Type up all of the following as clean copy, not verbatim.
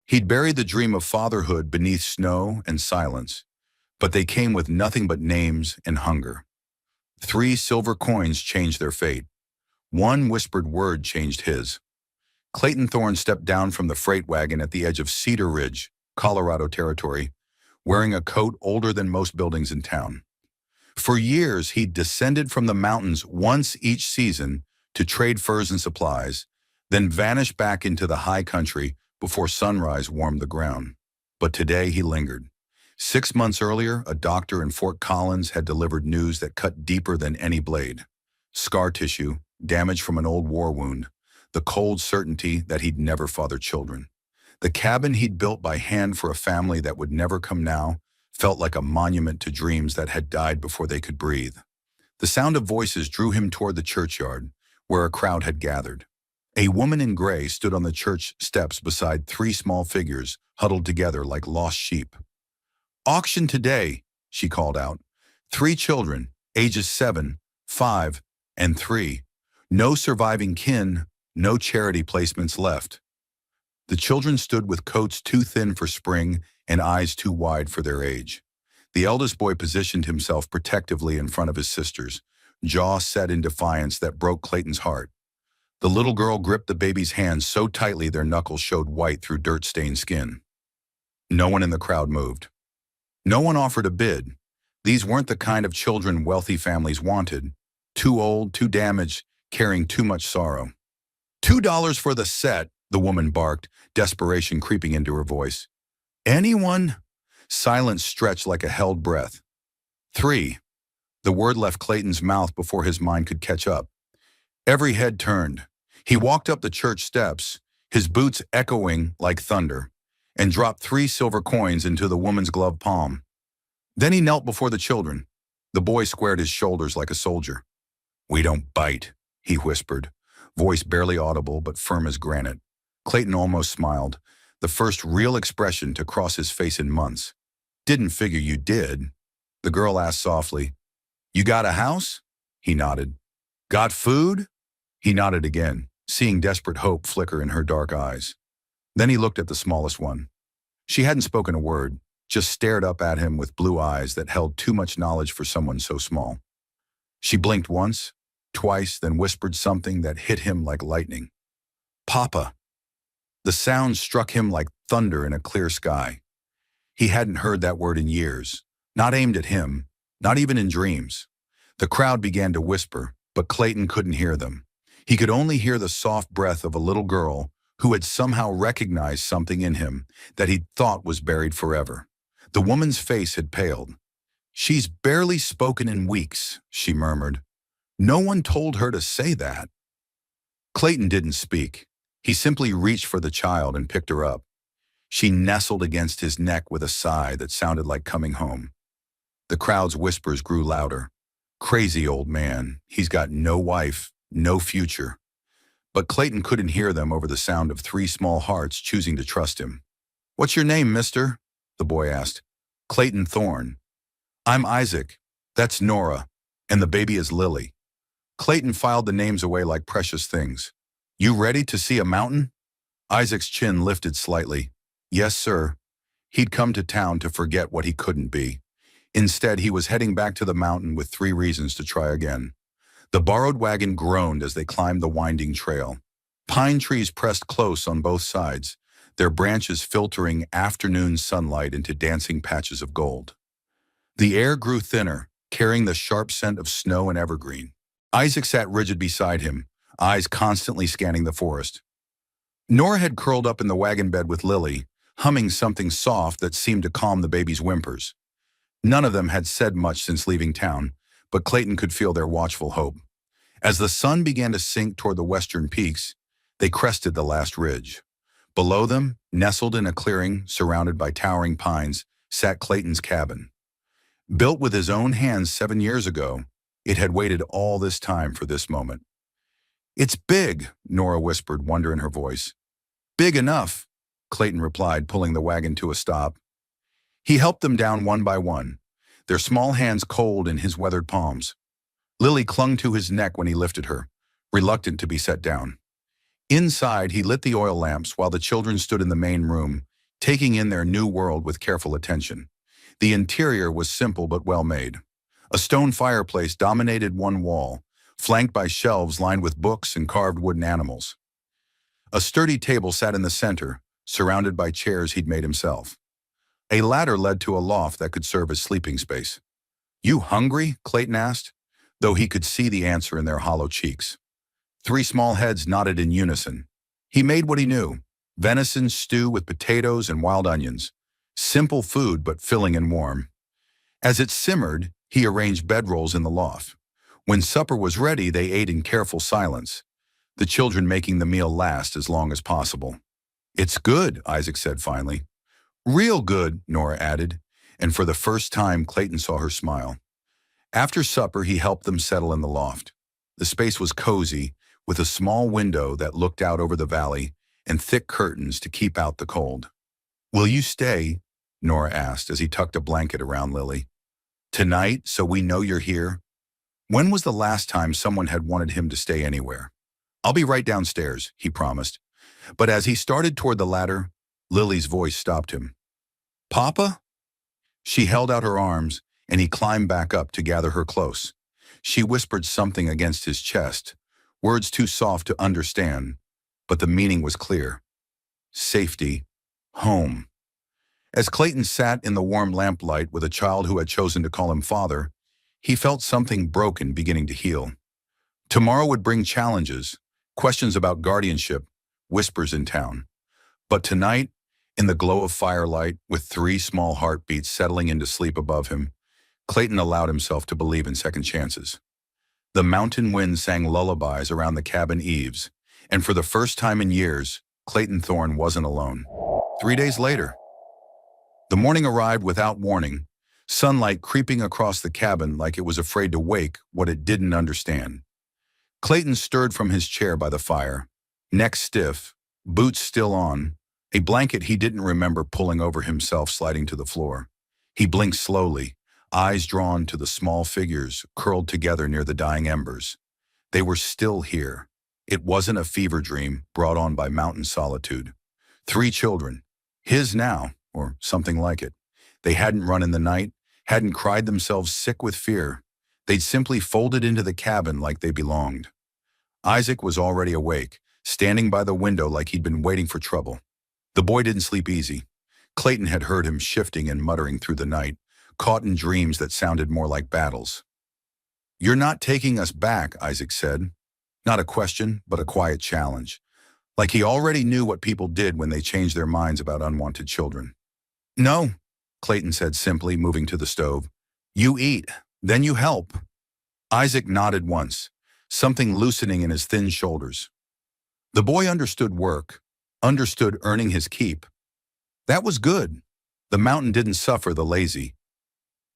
He'd buried the dream of fatherhood beneath snow and silence, but they came with nothing but names and hunger. 3 silver coins changed their fate. One whispered word changed his. Clayton Thorne stepped down from the freight wagon at the edge of Cedar Ridge, Colorado territory, wearing a coat older than most buildings in town. For years, he'd descended from the mountains once each season to trade furs and supplies, then vanished back into the high country before sunrise warmed the ground. But today he lingered. 6 months earlier, a doctor in Fort Collins had delivered news that cut deeper than any blade. Scar tissue, damage from an old war wound, the cold certainty that he'd never father children. The cabin he'd built by hand for a family that would never come now felt like a monument to dreams that had died before they could breathe. The sound of voices drew him toward the churchyard, where a crowd had gathered. A woman in gray stood on the church steps beside 3 small figures huddled together like lost sheep. "Auction today," she called out. 3 children, ages 7, 5, and 3. No surviving kin, no charity placements left. The children stood with coats too thin for spring and eyes too wide for their age. The eldest boy positioned himself protectively in front of his sisters, jaw set in defiance that broke Clayton's heart. The little girl gripped the baby's hands so tightly their knuckles showed white through dirt-stained skin. No one in the crowd moved. No one offered a bid. These weren't the kind of children wealthy families wanted. Too old, too damaged, carrying too much sorrow. $2 for the set, the woman barked, desperation creeping into her voice. Anyone? Silence stretched like a held breath. 3. The word left Clayton's mouth before his mind could catch up. Every head turned. He walked up the church steps, his boots echoing like thunder, and dropped 3 silver coins into the woman's gloved palm. Then he knelt before the children. The boy squared his shoulders like a soldier. "We don't bite," he whispered, voice barely audible but firm as granite. Clayton almost smiled, the first real expression to cross his face in months. "Didn't figure you did." The girl asked softly, "You got a house?" He nodded. "Got food?" He nodded again, seeing desperate hope flicker in her dark eyes. Then he looked at the smallest one. She hadn't spoken a word, just stared up at him with blue eyes that held too much knowledge for someone so small. She blinked once, twice, then whispered something that hit him like lightning. "Papa." The sound struck him like thunder in a clear sky. He hadn't heard that word in years, not aimed at him, not even in dreams. The crowd began to whisper, but Clayton couldn't hear them. He could only hear the soft breath of a little girl who had somehow recognized something in him that he'd thought was buried forever. The woman's face had paled. "She's barely spoken in weeks," she murmured. "No one told her to say that." Clayton didn't speak. He simply reached for the child and picked her up. She nestled against his neck with a sigh that sounded like coming home. The crowd's whispers grew louder. "Crazy old man. He's got no wife, no future." But Clayton couldn't hear them over the sound of 3 small hearts choosing to trust him. "What's your name, mister?" the boy asked. "Clayton Thorne." "I'm Isaac. That's Nora. And the baby is Lily." Clayton filed the names away like precious things. "You ready to see a mountain?" Isaac's chin lifted slightly. "Yes, sir." He'd come to town to forget what he couldn't be. Instead, he was heading back to the mountain with 3 reasons to try again. The borrowed wagon groaned as they climbed the winding trail. Pine trees pressed close on both sides, their branches filtering afternoon sunlight into dancing patches of gold. The air grew thinner, carrying the sharp scent of snow and evergreen. Isaac sat rigid beside him, eyes constantly scanning the forest. Nora had curled up in the wagon bed with Lily, humming something soft that seemed to calm the baby's whimpers. None of them had said much since leaving town, but Clayton could feel their watchful hope. As the sun began to sink toward the western peaks, they crested the last ridge. Below them, nestled in a clearing surrounded by towering pines, sat Clayton's cabin. Built with his own hands 7 years ago, it had waited all this time for this moment. "It's big," Nora whispered, wonder in her voice. "Big enough," Clayton replied, pulling the wagon to a stop. He helped them down one by one, their small hands cold in his weathered palms. Lily clung to his neck when he lifted her, reluctant to be set down. Inside, he lit the oil lamps while the children stood in the main room, taking in their new world with careful attention. The interior was simple but well made. A stone fireplace dominated one wall, flanked by shelves lined with books and carved wooden animals. A sturdy table sat in the center, surrounded by chairs he'd made himself. A ladder led to a loft that could serve as sleeping space. "You hungry?" Clayton asked, though he could see the answer in their hollow cheeks. Three small heads nodded in unison. He made what he knew: venison stew with potatoes and wild onions. Simple food, but filling and warm. As it simmered, he arranged bedrolls in the loft. When supper was ready, they ate in careful silence, the children making the meal last as long as possible. "It's good," Isaac said finally. "Real good," Nora added, and for the first time Clayton saw her smile. After supper, he helped them settle in the loft. The space was cozy, with a small window that looked out over the valley and thick curtains to keep out the cold. "Will you stay?" Nora asked as he tucked a blanket around Lily. "Tonight, so we know you're here?" When was the last time someone had wanted him to stay anywhere? "I'll be right downstairs," he promised. But as he started toward the ladder, Lily's voice stopped him. "Papa?" She held out her arms, and he climbed back up to gather her close. She whispered something against his chest, words too soft to understand, but the meaning was clear. Safety. Home. As Clayton sat in the warm lamplight with a child who had chosen to call him father, he felt something broken beginning to heal. Tomorrow would bring challenges, questions about guardianship, whispers in town. But tonight, in the glow of firelight, with 3 small heartbeats settling into sleep above him, Clayton allowed himself to believe in second chances. The mountain wind sang lullabies around the cabin eaves, and for the first time in years, Clayton Thorne wasn't alone. 3 days later, the morning arrived without warning, sunlight creeping across the cabin like it was afraid to wake what it didn't understand. Clayton stirred from his chair by the fire, neck stiff, boots still on, a blanket he didn't remember pulling over himself sliding to the floor. He blinked slowly, eyes drawn to the small figures curled together near the dying embers. They were still here. It wasn't a fever dream brought on by mountain solitude. 3 children, his now, or something like it. They hadn't run in the night, hadn't cried themselves sick with fear. They'd simply folded into the cabin like they belonged. Isaac was already awake, standing by the window like he'd been waiting for trouble. The boy didn't sleep easy. Clayton had heard him shifting and muttering through the night, caught in dreams that sounded more like battles. "You're not taking us back," Isaac said. Not a question, but a quiet challenge. Like he already knew what people did when they changed their minds about unwanted children. "No," Clayton said simply, moving to the stove. "You eat, then you help." Isaac nodded once, something loosening in his thin shoulders. The boy understood work, understood earning his keep. That was good. The mountain didn't suffer the lazy.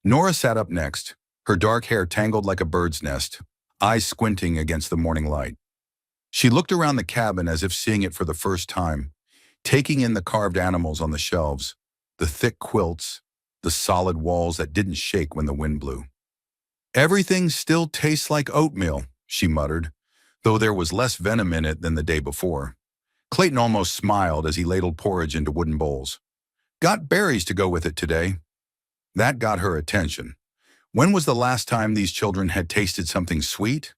Nora sat up next, her dark hair tangled like a bird's nest, eyes squinting against the morning light. She looked around the cabin as if seeing it for the first time, taking in the carved animals on the shelves, the thick quilts, the solid walls that didn't shake when the wind blew. "Everything still tastes like oatmeal," she muttered, though there was less venom in it than the day before. Clayton almost smiled as he ladled porridge into wooden bowls. "Got berries to go with it today." That got her attention. When was the last time these children had tasted something sweet?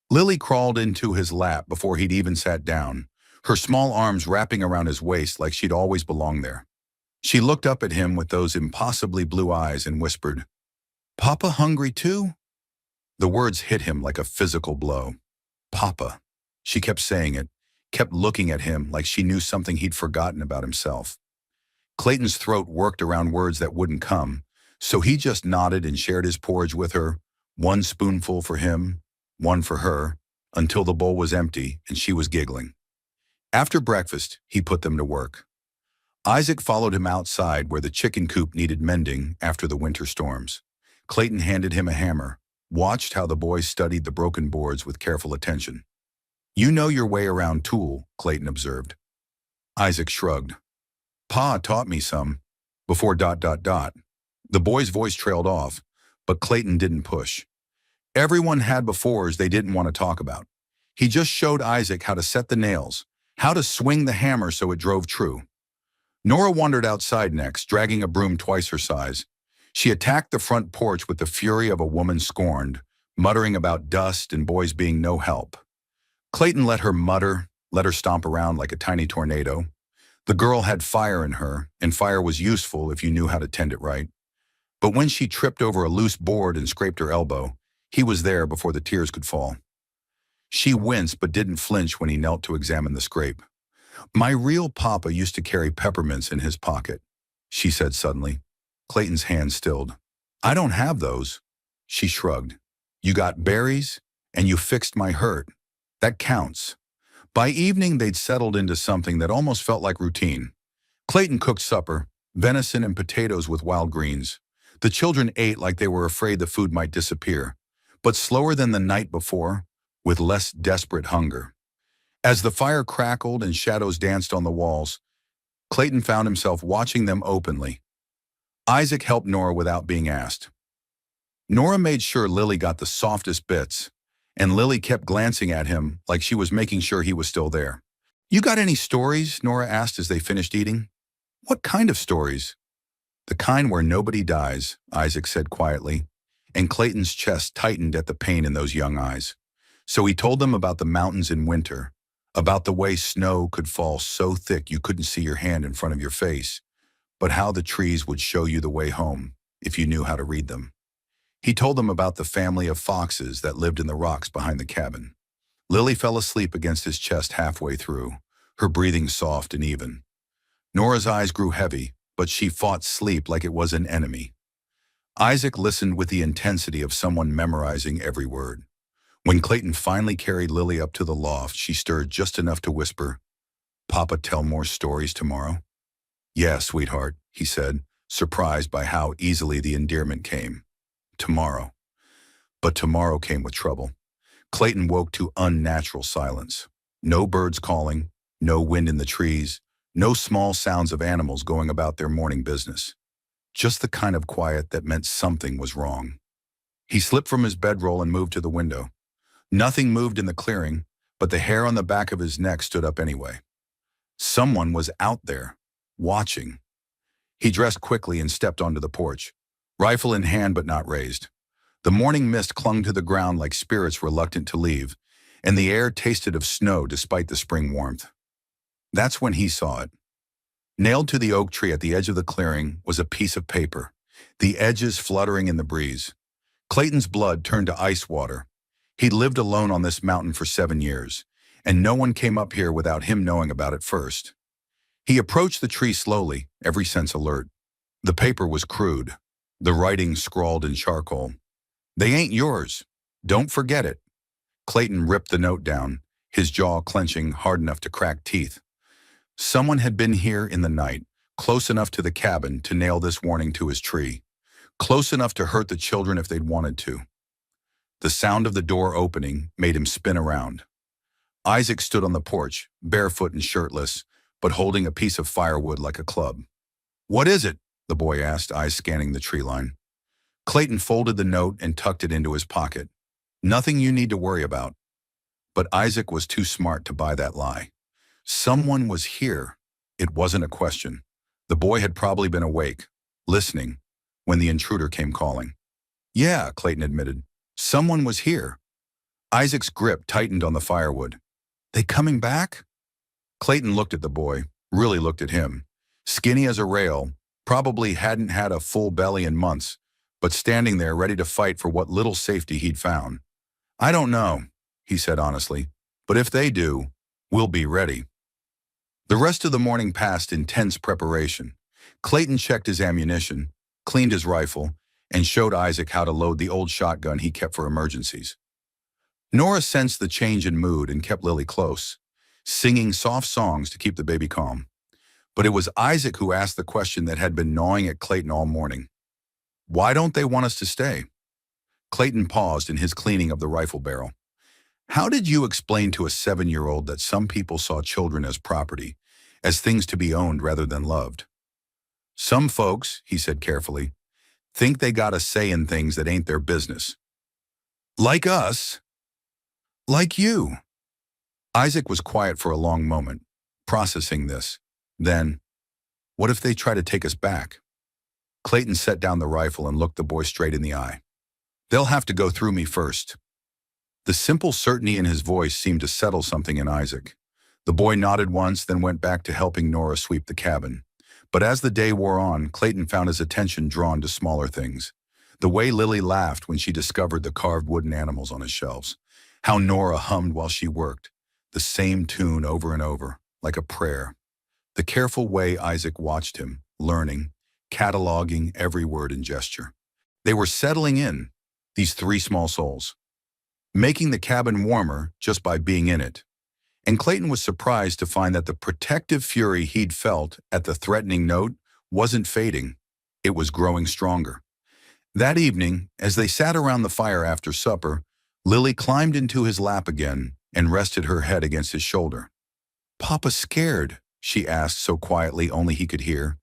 Lily crawled into his lap before he'd even sat down, her small arms wrapping around his waist like she'd always belonged there. She looked up at him with those impossibly blue eyes and whispered, "Papa hungry too?" The words hit him like a physical blow. Papa. She kept saying it, kept looking at him like she knew something he'd forgotten about himself. Clayton's throat worked around words that wouldn't come, so he just nodded and shared his porridge with her, 1 spoonful for him, 1 for her, until the bowl was empty and she was giggling. After breakfast, he put them to work. Isaac followed him outside where the chicken coop needed mending after the winter storms. Clayton handed him a hammer, watched how the boy studied the broken boards with careful attention. "You know your way around tool," Clayton observed. Isaac shrugged. "Pa taught me some, before ... The boy's voice trailed off, but Clayton didn't push. Everyone had befores they didn't want to talk about. He just showed Isaac how to set the nails, how to swing the hammer so it drove true. Nora wandered outside next, dragging a broom twice her size. She attacked the front porch with the fury of a woman scorned, muttering about dust and boys being no help. Clayton let her mutter, let her stomp around like a tiny tornado. The girl had fire in her, and fire was useful if you knew how to tend it right. But when she tripped over a loose board and scraped her elbow, he was there before the tears could fall. She winced but didn't flinch when he knelt to examine the scrape. "My real papa used to carry peppermints in his pocket," she said suddenly. Clayton's hand stilled. "I don't have those." She shrugged. "You got berries, and you fixed my hurt. That counts." By evening, they'd settled into something that almost felt like routine. Clayton cooked supper, venison and potatoes with wild greens. The children ate like they were afraid the food might disappear, but slower than the night before, with less desperate hunger. As the fire crackled and shadows danced on the walls, Clayton found himself watching them openly. Isaac helped Nora without being asked. Nora made sure Lily got the softest bits, and Lily kept glancing at him like she was making sure he was still there. "You got any stories?" Nora asked as they finished eating. "What kind of stories?" "The kind where nobody dies," Isaac said quietly, and Clayton's chest tightened at the pain in those young eyes. So he told them about the mountains in winter, about the way snow could fall so thick you couldn't see your hand in front of your face, but how the trees would show you the way home if you knew how to read them. He told them about the family of foxes that lived in the rocks behind the cabin. Lily fell asleep against his chest halfway through, her breathing soft and even. Nora's eyes grew heavy, but she fought sleep like it was an enemy. Isaac listened with the intensity of someone memorizing every word. When Clayton finally carried Lily up to the loft, she stirred just enough to whisper, "Papa tell more stories tomorrow?" "Yeah, sweetheart," he said, surprised by how easily the endearment came. "Tomorrow." But tomorrow came with trouble. Clayton woke to unnatural silence. No birds calling, no wind in the trees, no small sounds of animals going about their morning business. Just the kind of quiet that meant something was wrong. He slipped from his bedroll and moved to the window. Nothing moved in the clearing, but the hair on the back of his neck stood up anyway. Someone was out there, watching. He dressed quickly and stepped onto the porch, rifle in hand but not raised. The morning mist clung to the ground like spirits reluctant to leave, and the air tasted of snow despite the spring warmth. That's when he saw it. Nailed to the oak tree at the edge of the clearing was a piece of paper, the edges fluttering in the breeze. Clayton's blood turned to ice water. He'd lived alone on this mountain for 7 years, and no one came up here without him knowing about it first. He approached the tree slowly, every sense alert. The paper was crude, the writing scrawled in charcoal. "They ain't yours. Don't forget it." Clayton ripped the note down, his jaw clenching hard enough to crack teeth. Someone had been here in the night, close enough to the cabin to nail this warning to his tree, close enough to hurt the children if they'd wanted to. The sound of the door opening made him spin around. Isaac stood on the porch, barefoot and shirtless, but holding a piece of firewood like a club. "What is it?" the boy asked, eyes scanning the tree line. Clayton folded the note and tucked it into his pocket. "Nothing you need to worry about." But Isaac was too smart to buy that lie. Someone was here. It wasn't a question. The boy had probably been awake, listening, when the intruder came calling. "Yeah," Clayton admitted. "Someone was here." Isaac's grip tightened on the firewood. "They coming back?" Clayton looked at the boy, really looked at him. Skinny as a rail, probably hadn't had a full belly in months, but standing there ready to fight for what little safety he'd found. "I don't know," he said honestly, "but if they do, we'll be ready." The rest of the morning passed in tense preparation. Clayton checked his ammunition, cleaned his rifle, and showed Isaac how to load the old shotgun he kept for emergencies. Nora sensed the change in mood and kept Lily close, singing soft songs to keep the baby calm. But it was Isaac who asked the question that had been gnawing at Clayton all morning. "Why don't they want us to stay?" Clayton paused in his cleaning of the rifle barrel. "How did you explain to a 7-year-old that some people saw children as property, as things to be owned rather than loved?" "Some folks," he said carefully, "think they got a say in things that ain't their business." "Like us?" "Like you." Isaac was quiet for a long moment, processing this. Then, What if they try to take us back? Clayton set down the rifle and looked the boy straight in the eye. They'll have to go through me first. The simple certainty in his voice seemed to settle something in Isaac. The boy nodded once, then went back to helping Nora sweep the cabin. But as the day wore on, Clayton found his attention drawn to smaller things. The way Lily laughed when she discovered the carved wooden animals on his shelves. How Nora hummed while she worked, the same tune over and over, like a prayer. The careful way Isaac watched him, learning, cataloging every word and gesture. They were settling in, these three small souls, making the cabin warmer just by being in it. And Clayton was surprised to find that the protective fury he'd felt at the threatening note wasn't fading. It was growing stronger. That evening, as they sat around the fire after supper, Lily climbed into his lap again and rested her head against his shoulder. "Papa's scared," she asked so quietly only he could hear.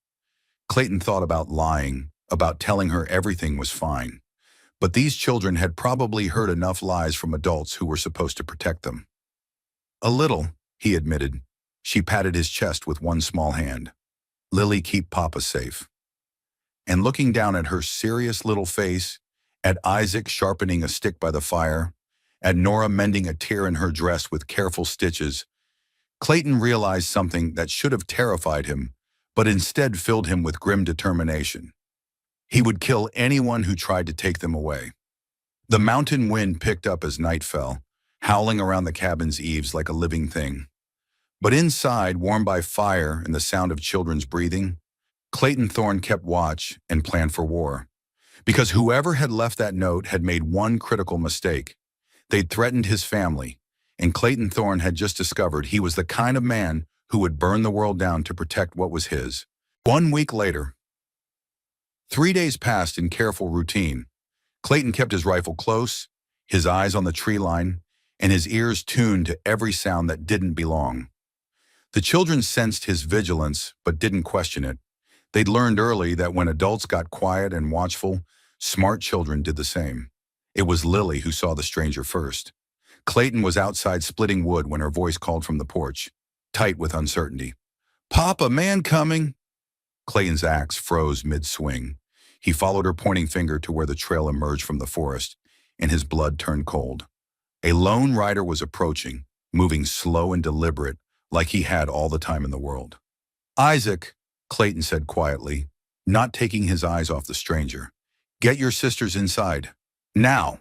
Clayton thought about lying, about telling her everything was fine. But these children had probably heard enough lies from adults who were supposed to protect them. "A little," he admitted. She patted his chest with one small hand. "Lily, keep Papa safe." And looking down at her serious little face, at Isaac sharpening a stick by the fire, at Nora mending a tear in her dress with careful stitches, Clayton realized something that should have terrified him, but instead filled him with grim determination. He would kill anyone who tried to take them away. The mountain wind picked up as night fell, howling around the cabin's eaves like a living thing. But inside, warmed by fire and the sound of children's breathing, Clayton Thorne kept watch and planned for war. Because whoever had left that note had made one critical mistake. They'd threatened his family, and Clayton Thorne had just discovered he was the kind of man who would burn the world down to protect what was his. 1 week later, 3 days passed in careful routine. Clayton kept his rifle close, his eyes on the tree line, and his ears tuned to every sound that didn't belong. The children sensed his vigilance, but didn't question it. They'd learned early that when adults got quiet and watchful, smart children did the same. It was Lily who saw the stranger first. Clayton was outside splitting wood when her voice called from the porch, tight with uncertainty. "Papa, man coming!" Clayton's axe froze mid-swing. He followed her pointing finger to where the trail emerged from the forest, and his blood turned cold. A lone rider was approaching, moving slow and deliberate, like he had all the time in the world. "Isaac," Clayton said quietly, not taking his eyes off the stranger. "Get your sisters inside. Now!"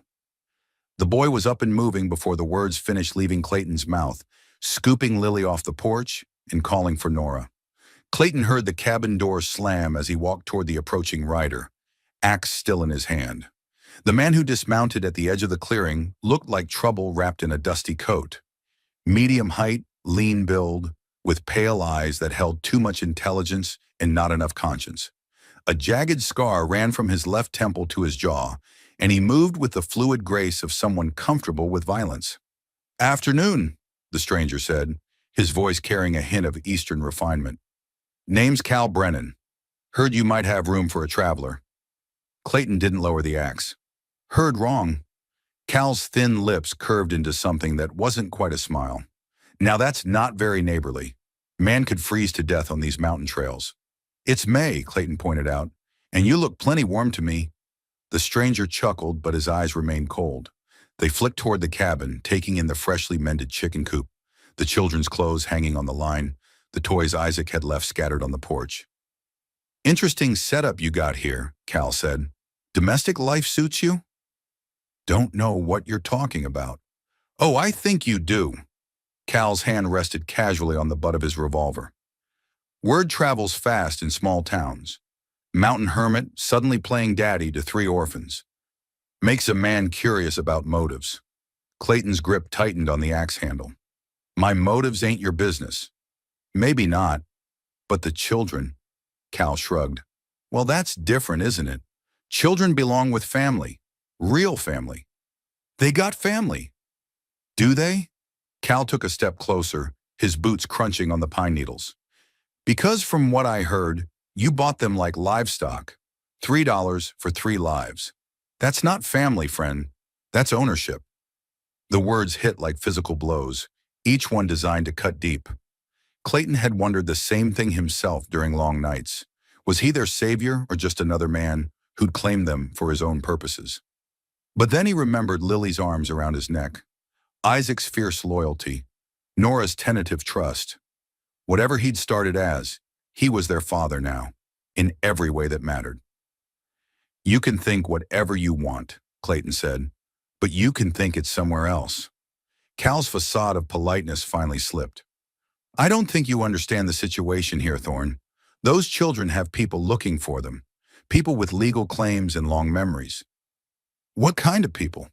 The boy was up and moving before the words finished leaving Clayton's mouth, scooping Lily off the porch and calling for Nora. Clayton heard the cabin door slam as he walked toward the approaching rider, axe still in his hand. The man who dismounted at the edge of the clearing looked like trouble wrapped in a dusty coat. Medium height, lean build, with pale eyes that held too much intelligence and not enough conscience. A jagged scar ran from his left temple to his jaw, and he moved with the fluid grace of someone comfortable with violence. "Afternoon," the stranger said, his voice carrying a hint of Eastern refinement. "Name's Cal Brennan. Heard you might have room for a traveler." Clayton didn't lower the axe. "Heard wrong." Cal's thin lips curved into something that wasn't quite a smile. "Now that's not very neighborly. Man could freeze to death on these mountain trails." "It's May," Clayton pointed out, "and you look plenty warm to me." The stranger chuckled, but his eyes remained cold. They flicked toward the cabin, taking in the freshly mended chicken coop, the children's clothes hanging on the line, the toys Isaac had left scattered on the porch. "Interesting setup you got here," Cal said. "Domestic life suits you?" "Don't know what you're talking about." "Oh, I think you do." Cal's hand rested casually on the butt of his revolver. "Word travels fast in small towns. Mountain hermit suddenly playing daddy to 3 orphans. Makes a man curious about motives." Clayton's grip tightened on the axe handle. "My motives ain't your business." "Maybe not, but the children," Cal shrugged. "Well, that's different, isn't it? Children belong with family, real family." "They got family." "Do they?" Cal took a step closer, his boots crunching on the pine needles. "Because from what I heard, you bought them like livestock. $3 for 3 lives. That's not family, friend. That's ownership." The words hit like physical blows, each one designed to cut deep. Clayton had wondered the same thing himself during long nights. Was he their savior or just another man who'd claimed them for his own purposes? But then he remembered Lily's arms around his neck, Isaac's fierce loyalty, Nora's tentative trust. Whatever he'd started as, he was their father now, in every way that mattered. You can think whatever you want, Clayton said, but you can think it's somewhere else. Cal's facade of politeness finally slipped. I don't think you understand the situation here, Thorne. Those children have people looking for them, people with legal claims and long memories. What kind of people?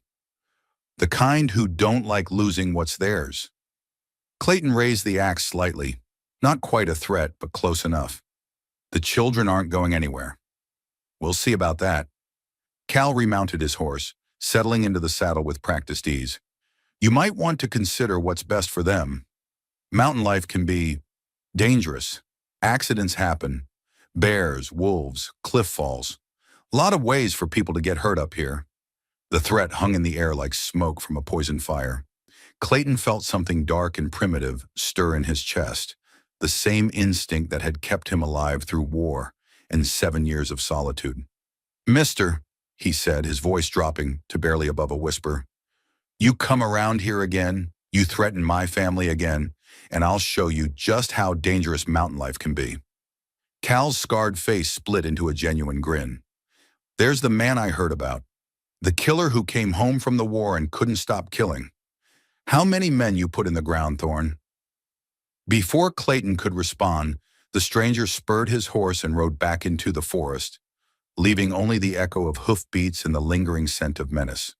The kind who don't like losing what's theirs. Clayton raised the axe slightly, not quite a threat, but close enough. The children aren't going anywhere. We'll see about that. Cal remounted his horse, settling into the saddle with practiced ease. You might want to consider what's best for them. Mountain life can be dangerous. Accidents happen. Bears, wolves, cliff falls. A lot of ways for people to get hurt up here. The threat hung in the air like smoke from a poison fire. Clayton felt something dark and primitive stir in his chest, the same instinct that had kept him alive through war and 7 years of solitude. Mister, he said, his voice dropping to barely above a whisper, you come around here again, you threaten my family again, and I'll show you just how dangerous mountain life can be. Cal's scarred face split into a genuine grin. There's the man I heard about. The killer who came home from the war and couldn't stop killing. How many men you put in the ground, Thorne? Before Clayton could respond, the stranger spurred his horse and rode back into the forest, leaving only the echo of hoofbeats and the lingering scent of menace.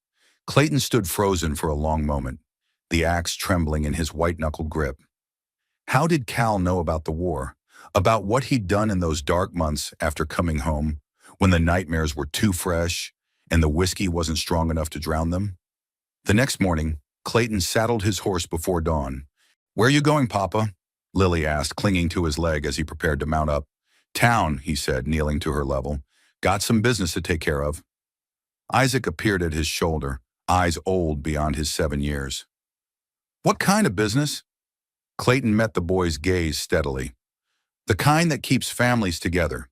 Clayton stood frozen for a long moment, the axe trembling in his white-knuckled grip. How did Cal know about the war, about what he'd done in those dark months after coming home, when the nightmares were too fresh and the whiskey wasn't strong enough to drown them? The next morning, Clayton saddled his horse before dawn. Where are you going, Papa? Lily asked, clinging to his leg as he prepared to mount up. Town, he said, kneeling to her level. Got some business to take care of. Isaac appeared at his shoulder, eyes old beyond his 7 years. What kind of business? Clayton met the boy's gaze steadily. The kind that keeps families together.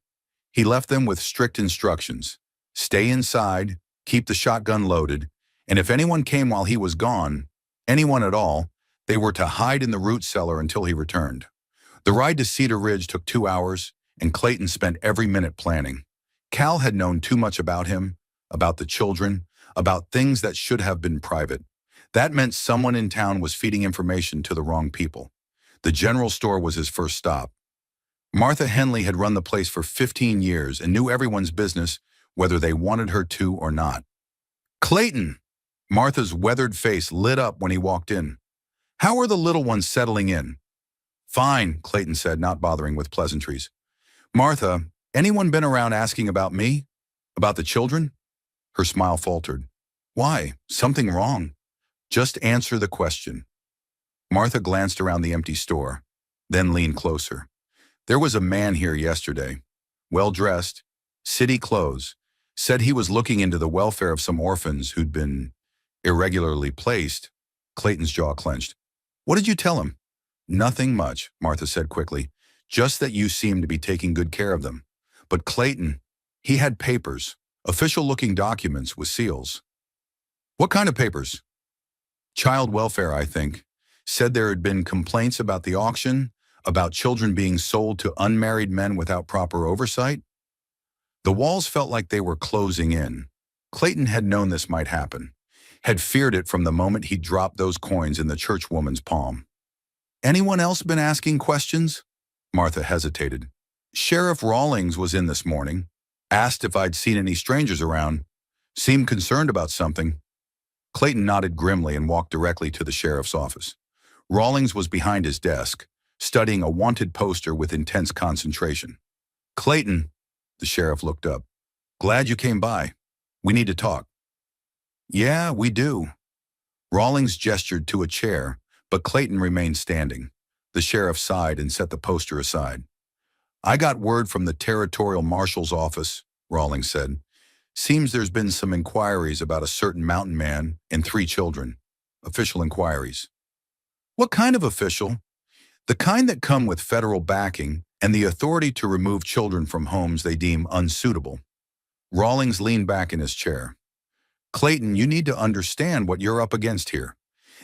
He left them with strict instructions. Stay inside, keep the shotgun loaded, and if anyone came while he was gone, anyone at all, they were to hide in the root cellar until he returned. The ride to Cedar Ridge took 2 hours, and Clayton spent every minute planning. Cal had known too much about him, about the children, about things that should have been private. That meant someone in town was feeding information to the wrong people. The general store was his first stop. Martha Henley had run the place for 15 years and knew everyone's business, whether they wanted her to or not. Clayton! Martha's weathered face lit up when he walked in. How are the little ones settling in? Fine, Clayton said, not bothering with pleasantries. Martha, anyone been around asking about me? About the children? Her smile faltered. Why? Something wrong? Just answer the question. Martha glanced around the empty store, then leaned closer. There was a man here yesterday, well-dressed, city clothes, said he was looking into the welfare of some orphans who'd been irregularly placed. Clayton's jaw clenched. What did you tell him? Nothing much, Martha said quickly. Just that you seemed to be taking good care of them. But Clayton, he had papers, official-looking documents with seals. What kind of papers? Child welfare, I think. Said there had been complaints about the auction, about children being sold to unmarried men without proper oversight. The walls felt like they were closing in. Clayton had known this might happen, had feared it from the moment he dropped those coins in the churchwoman's palm. Anyone else been asking questions? Martha hesitated. Sheriff Rawlings was in this morning, asked if I'd seen any strangers around, seemed concerned about something. Clayton nodded grimly and walked directly to the sheriff's office. Rawlings was behind his desk, studying a wanted poster with intense concentration. Clayton, the sheriff looked up. Glad you came by. We need to talk. Yeah, we do. Rawlings gestured to a chair, but Clayton remained standing. The sheriff sighed and set the poster aside. I got word from the territorial marshal's office, Rawlings said. Seems there's been some inquiries about a certain mountain man and 3 children. Official inquiries. What kind of official? The kind that come with federal backing and the authority to remove children from homes they deem unsuitable. Rawlings leaned back in his chair. Clayton, you need to understand what you're up against here.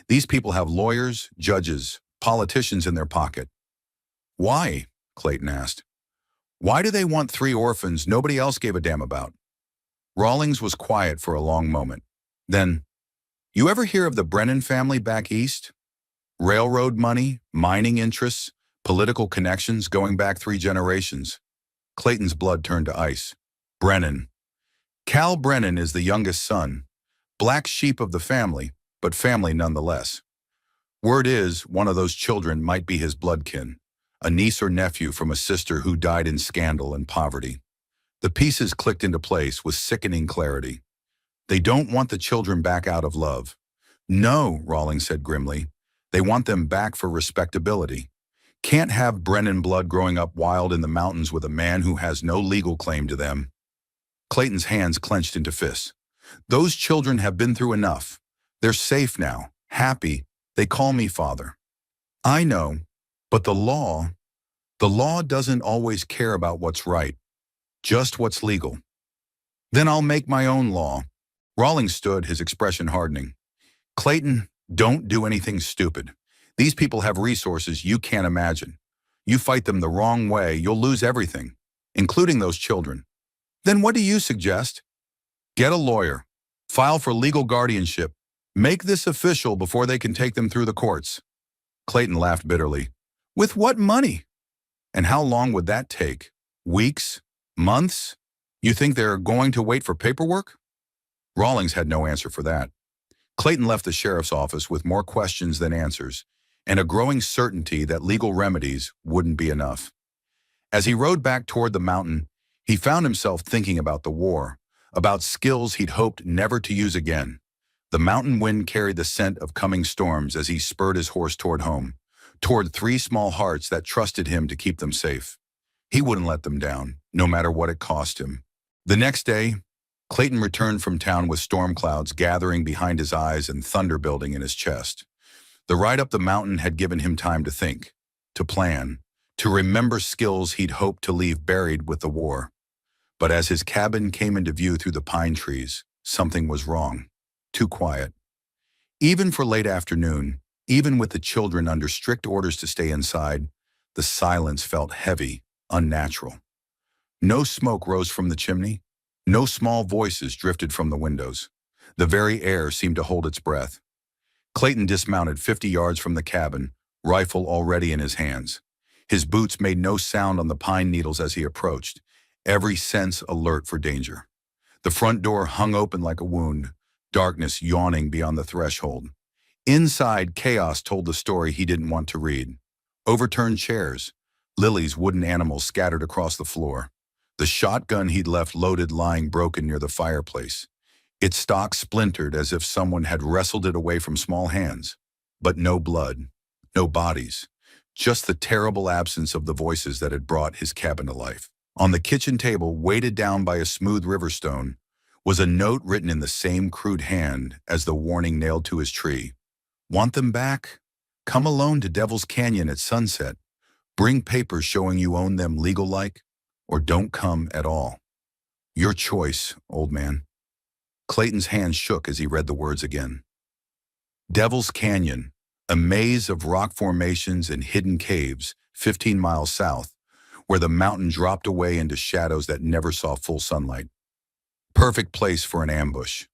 These people have lawyers, judges, politicians in their pocket. Why? Clayton asked. Why do they want 3 orphans nobody else gave a damn about? Rawlings was quiet for a long moment. Then, you ever hear of the Brennan family back east? Railroad money, mining interests, political connections going back 3 generations. Clayton's blood turned to ice. Brennan. Cal Brennan is the youngest son, black sheep of the family, but family nonetheless. Word is, one of those children might be his bloodkin, a niece or nephew from a sister who died in scandal and poverty. The pieces clicked into place with sickening clarity. They don't want the children back out of love. No, Rawlings said grimly. They want them back for respectability. Can't have Brennan blood growing up wild in the mountains with a man who has no legal claim to them. Clayton's hands clenched into fists. Those children have been through enough. They're safe now, happy. They call me father. I know, but the law doesn't always care about what's right, just what's legal. Then I'll make my own law. Rawlings stood, his expression hardening. Clayton, don't do anything stupid. These people have resources you can't imagine. You fight them the wrong way, you'll lose everything, including those children. Then what do you suggest? Get a lawyer. File for legal guardianship. Make this official before they can take them through the courts. Clayton laughed bitterly. With what money? And how long would that take? Weeks? Months? You think they're going to wait for paperwork? Rawlings had no answer for that. Clayton left the sheriff's office with more questions than answers, and a growing certainty that legal remedies wouldn't be enough. As he rode back toward the mountain, he found himself thinking about the war, about skills he'd hoped never to use again. The mountain wind carried the scent of coming storms as he spurred his horse toward home, toward 3 small hearts that trusted him to keep them safe. He wouldn't let them down, no matter what it cost him. The next day, Clayton returned from town with storm clouds gathering behind his eyes and thunder building in his chest. The ride up the mountain had given him time to think, to plan, to remember skills he'd hoped to leave buried with the war. But as his cabin came into view through the pine trees, something was wrong. Too quiet. Even for late afternoon, even with the children under strict orders to stay inside, the silence felt heavy, unnatural. No smoke rose from the chimney. No small voices drifted from the windows. The very air seemed to hold its breath. Clayton dismounted 50 yards from the cabin, rifle already in his hands. His boots made no sound on the pine needles as he approached, every sense alert for danger. The front door hung open like a wound, darkness yawning beyond the threshold. Inside, chaos told the story he didn't want to read. Overturned chairs, Lily's wooden animals scattered across the floor. The shotgun he'd left loaded lying broken near the fireplace. Its stock splintered as if someone had wrestled it away from small hands. But no blood, no bodies, just the terrible absence of the voices that had brought his cabin to life. On the kitchen table, weighted down by a smooth river stone, was a note written in the same crude hand as the warning nailed to his tree. Want them back? Come alone to Devil's Canyon at sunset. Bring papers showing you own them legal-like, or don't come at all. Your choice, old man. Clayton's hand shook as he read the words again. Devil's Canyon, a maze of rock formations and hidden caves 15 miles south, where the mountain dropped away into shadows that never saw full sunlight. Perfect place for an ambush.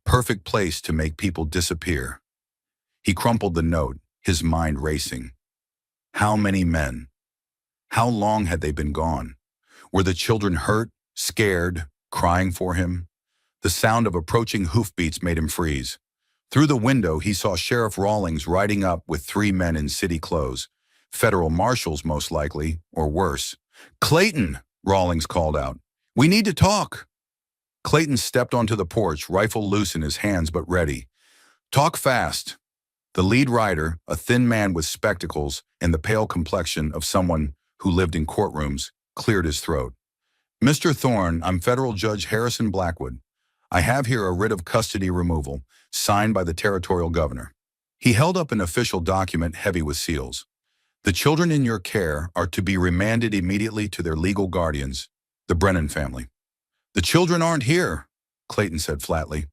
Perfect place to make people disappear. He crumpled the note, his mind racing. How many men? How long had they been gone? Were the children hurt, scared, crying for him? The sound of approaching hoofbeats made him freeze. Through the window, he saw Sheriff Rawlings riding up with 3 men in city clothes. Federal marshals, most likely, or worse. Clayton, Rawlings called out. We need to talk. Clayton stepped onto the porch, rifle loose in his hands but ready. Talk fast. The lead rider, a thin man with spectacles and the pale complexion of someone who lived in courtrooms, cleared his throat. Mr. Thorne, I'm Federal Judge Harrison Blackwood. I have here a writ of custody removal, signed by the territorial governor. He held up an official document heavy with seals. The children in your care are to be remanded immediately to their legal guardians, the Brennan family. The children aren't here, Clayton said flatly.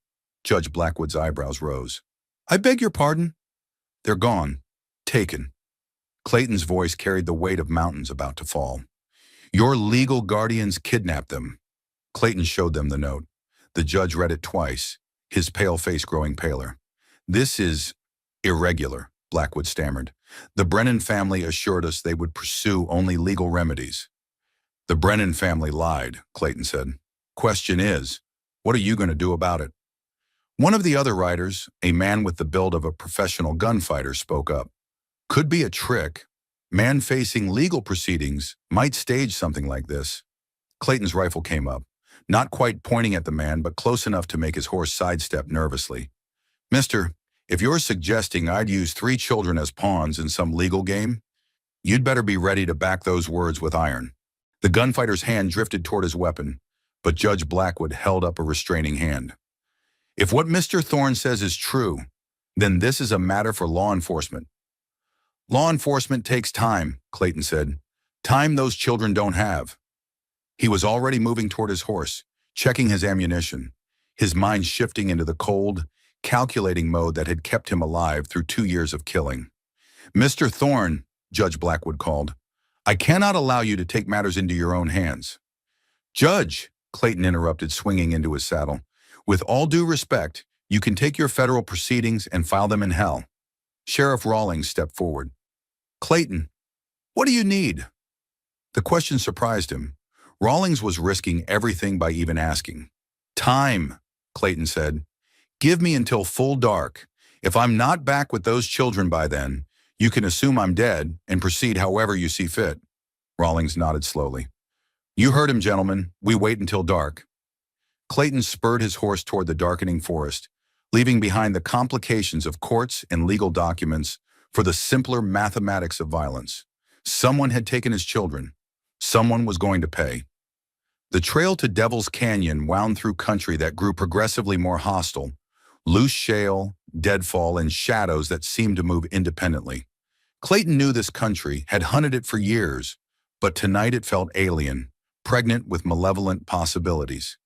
Judge Blackwood's eyebrows rose. I beg your pardon? They're gone. Taken. Clayton's voice carried the weight of mountains about to fall. Your legal guardians kidnapped them. Clayton showed them the note. The judge read it twice, his pale face growing paler. This is irregular, Blackwood stammered. The Brennan family assured us they would pursue only legal remedies. The Brennan family lied, Clayton said. Question is, what are you going to do about it? One of the other writers, a man with the build of a professional gunfighter, spoke up. Could be a trick. Man facing legal proceedings might stage something like this. Clayton's rifle came up, not quite pointing at the man, but close enough to make his horse sidestep nervously. Mister, if you're suggesting I'd use 3 children as pawns in some legal game, you'd better be ready to back those words with iron. The gunfighter's hand drifted toward his weapon, but Judge Blackwood held up a restraining hand. If what Mr. Thorne says is true, then this is a matter for law enforcement. Law enforcement takes time, Clayton said. Time those children don't have. He was already moving toward his horse, checking his ammunition, his mind shifting into the cold, calculating mode that had kept him alive through 2 years of killing. Mr. Thorne, Judge Blackwood called, I cannot allow you to take matters into your own hands. Judge, Clayton interrupted, swinging into his saddle, with all due respect, you can take your federal proceedings and file them in hell. Sheriff Rawlings stepped forward. Clayton, what do you need? The question surprised him. Rawlings was risking everything by even asking. Time, Clayton said. Give me until full dark. If I'm not back with those children by then, you can assume I'm dead and proceed however you see fit. Rawlings nodded slowly. You heard him, gentlemen. We wait until dark. Clayton spurred his horse toward the darkening forest, leaving behind the complications of courts and legal documents for the simpler mathematics of violence. Someone had taken his children. Someone was going to pay. The trail to Devil's Canyon wound through country that grew progressively more hostile, loose shale, deadfall, and shadows that seemed to move independently. Clayton knew this country, had hunted it for years, but tonight it felt alien, pregnant with malevolent possibilities.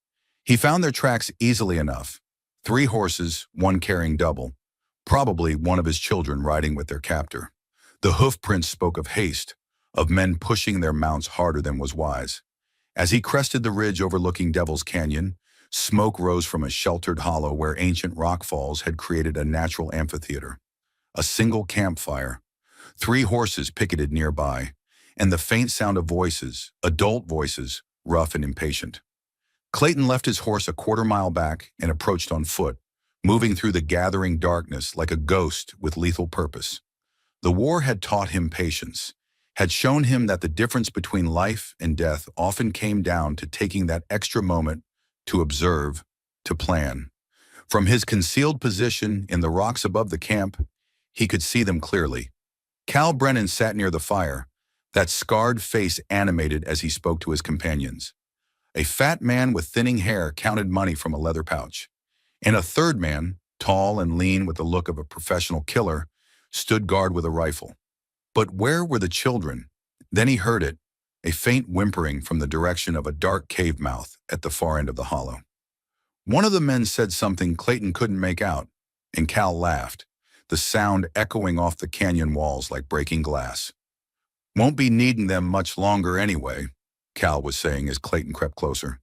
He found their tracks easily enough. 3 horses, one carrying double, probably one of his children riding with their captor. The hoof prints spoke of haste, of men pushing their mounts harder than was wise. As he crested the ridge overlooking Devil's Canyon, smoke rose from a sheltered hollow where ancient rock falls had created a natural amphitheater. A single campfire, 3 horses picketed nearby, and the faint sound of voices, adult voices, rough and impatient. Clayton left his horse a quarter-mile back and approached on foot, moving through the gathering darkness like a ghost with lethal purpose. The war had taught him patience, had shown him that the difference between life and death often came down to taking that extra moment to observe, to plan. From his concealed position in the rocks above the camp, he could see them clearly. Cal Brennan sat near the fire, that scarred face animated as he spoke to his companions. A fat man with thinning hair counted money from a leather pouch, and a third man, tall and lean with the look of a professional killer, stood guard with a rifle. But where were the children? Then he heard it, a faint whimpering from the direction of a dark cave mouth at the far end of the hollow. One of the men said something Clayton couldn't make out, and Cal laughed, the sound echoing off the canyon walls like breaking glass. Won't be needing them much longer anyway, Cal was saying as Clayton crept closer.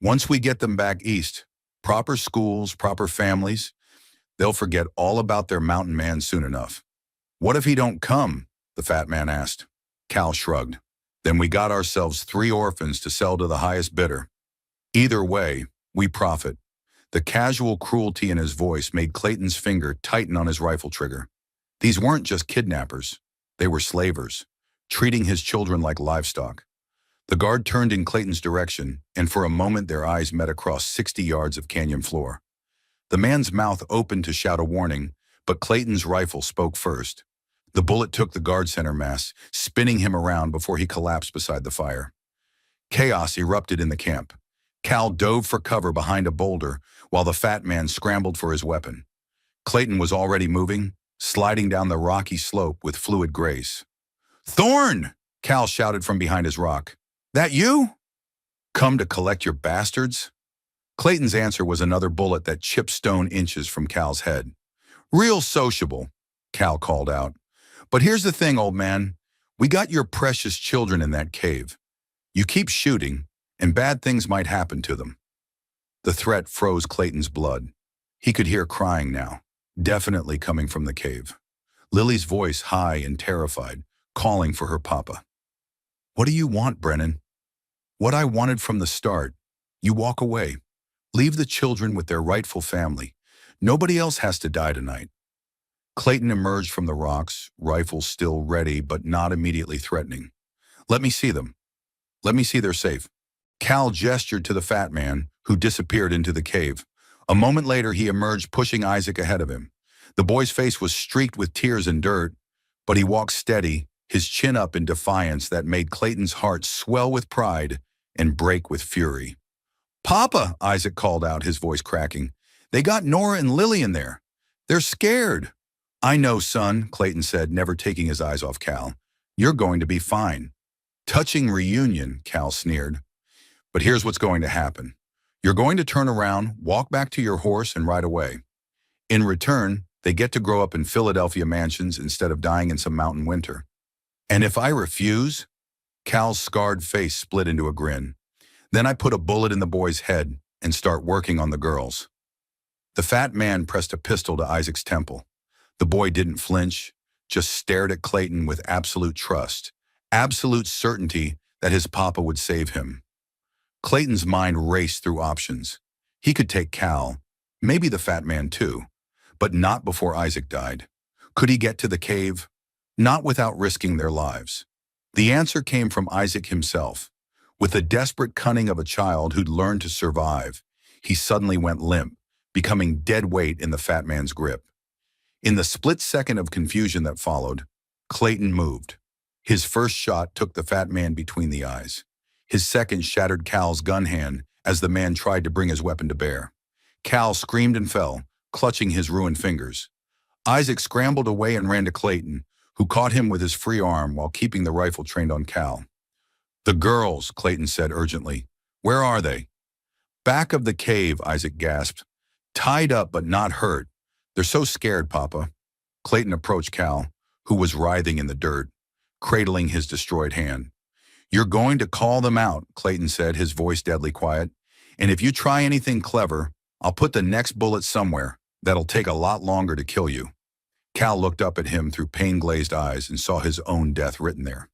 Once we get them back east, proper schools, proper families, they'll forget all about their mountain man soon enough. What if he don't come? The fat man asked. Cal shrugged. Then we got ourselves 3 orphans to sell to the highest bidder. Either way, we profit. The casual cruelty in his voice made Clayton's finger tighten on his rifle trigger. These weren't just kidnappers. They were slavers, treating his children like livestock. The guard turned in Clayton's direction, and for a moment their eyes met across 60 yards of canyon floor. The man's mouth opened to shout a warning, but Clayton's rifle spoke first. The bullet took the guard center mass, spinning him around before he collapsed beside the fire. Chaos erupted in the camp. Cal dove for cover behind a boulder, while the fat man scrambled for his weapon. Clayton was already moving, sliding down the rocky slope with fluid grace. Thorn! Cal shouted from behind his rock. That you? Come to collect your bastards? Clayton's answer was another bullet that chipped stone inches from Cal's head. Real sociable, Cal called out. But here's the thing, old man. We got your precious children in that cave. You keep shooting, and bad things might happen to them. The threat froze Clayton's blood. He could hear crying now, definitely coming from the cave. Lily's voice high and terrified, calling for her papa. What do you want, Brennan? What I wanted from the start. You walk away. Leave the children with their rightful family. Nobody else has to die tonight. Clayton emerged from the rocks, rifle still ready but not immediately threatening. Let me see them. Let me see they're safe. Cal gestured to the fat man, who disappeared into the cave. A moment later, he emerged, pushing Isaac ahead of him. The boy's face was streaked with tears and dirt, but he walked steady, his chin up in defiance that made Clayton's heart swell with pride and break with fury. Papa, Isaac called out, his voice cracking. They got Nora and Lily in there. They're scared. I know, son, Clayton said, never taking his eyes off Cal. You're going to be fine. Touching reunion, Cal sneered. But here's what's going to happen. You're going to turn around, walk back to your horse, and ride away. In return, they get to grow up in Philadelphia mansions instead of dying in some mountain winter. And if I refuse? Cal's scarred face split into a grin. Then I put a bullet in the boy's head and start working on the girls. The fat man pressed a pistol to Isaac's temple. The boy didn't flinch, just stared at Clayton with absolute trust, absolute certainty that his papa would save him. Clayton's mind raced through options. He could take Cal, maybe the fat man too, but not before Isaac died. Could he get to the cave? Not without risking their lives. The answer came from Isaac himself. With the desperate cunning of a child who'd learned to survive, he suddenly went limp, becoming dead weight in the fat man's grip. In the split second of confusion that followed, Clayton moved. His first shot took the fat man between the eyes. His second shattered Cal's gun hand as the man tried to bring his weapon to bear. Cal screamed and fell, clutching his ruined fingers. Isaac scrambled away and ran to Clayton, who caught him with his free arm while keeping the rifle trained on Cal. The girls, Clayton said urgently. Where are they? Back of the cave, Isaac gasped. Tied up but not hurt. They're so scared, Papa. Clayton approached Cal, who was writhing in the dirt, cradling his destroyed hand. You're going to call them out, Clayton said, his voice deadly quiet. And if you try anything clever, I'll put the next bullet somewhere that'll take a lot longer to kill you. Cal looked up at him through pain-glazed eyes and saw his own death written there.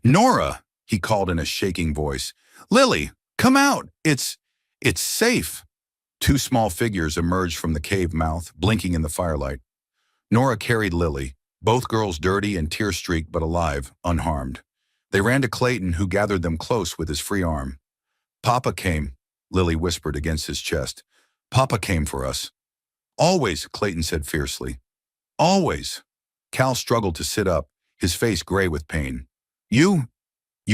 Nora, he called in a shaking voice. Lily, come out. It's safe. Two small figures emerged from the cave mouth, blinking in the firelight. Nora carried Lily, both girls dirty and tear-streaked but alive, unharmed. They ran to Clayton, who gathered them close with his free arm. Papa came, Lily whispered against his chest. Papa came for us. Always, Clayton said fiercely. Always. Cal struggled to sit up, his face gray with pain. You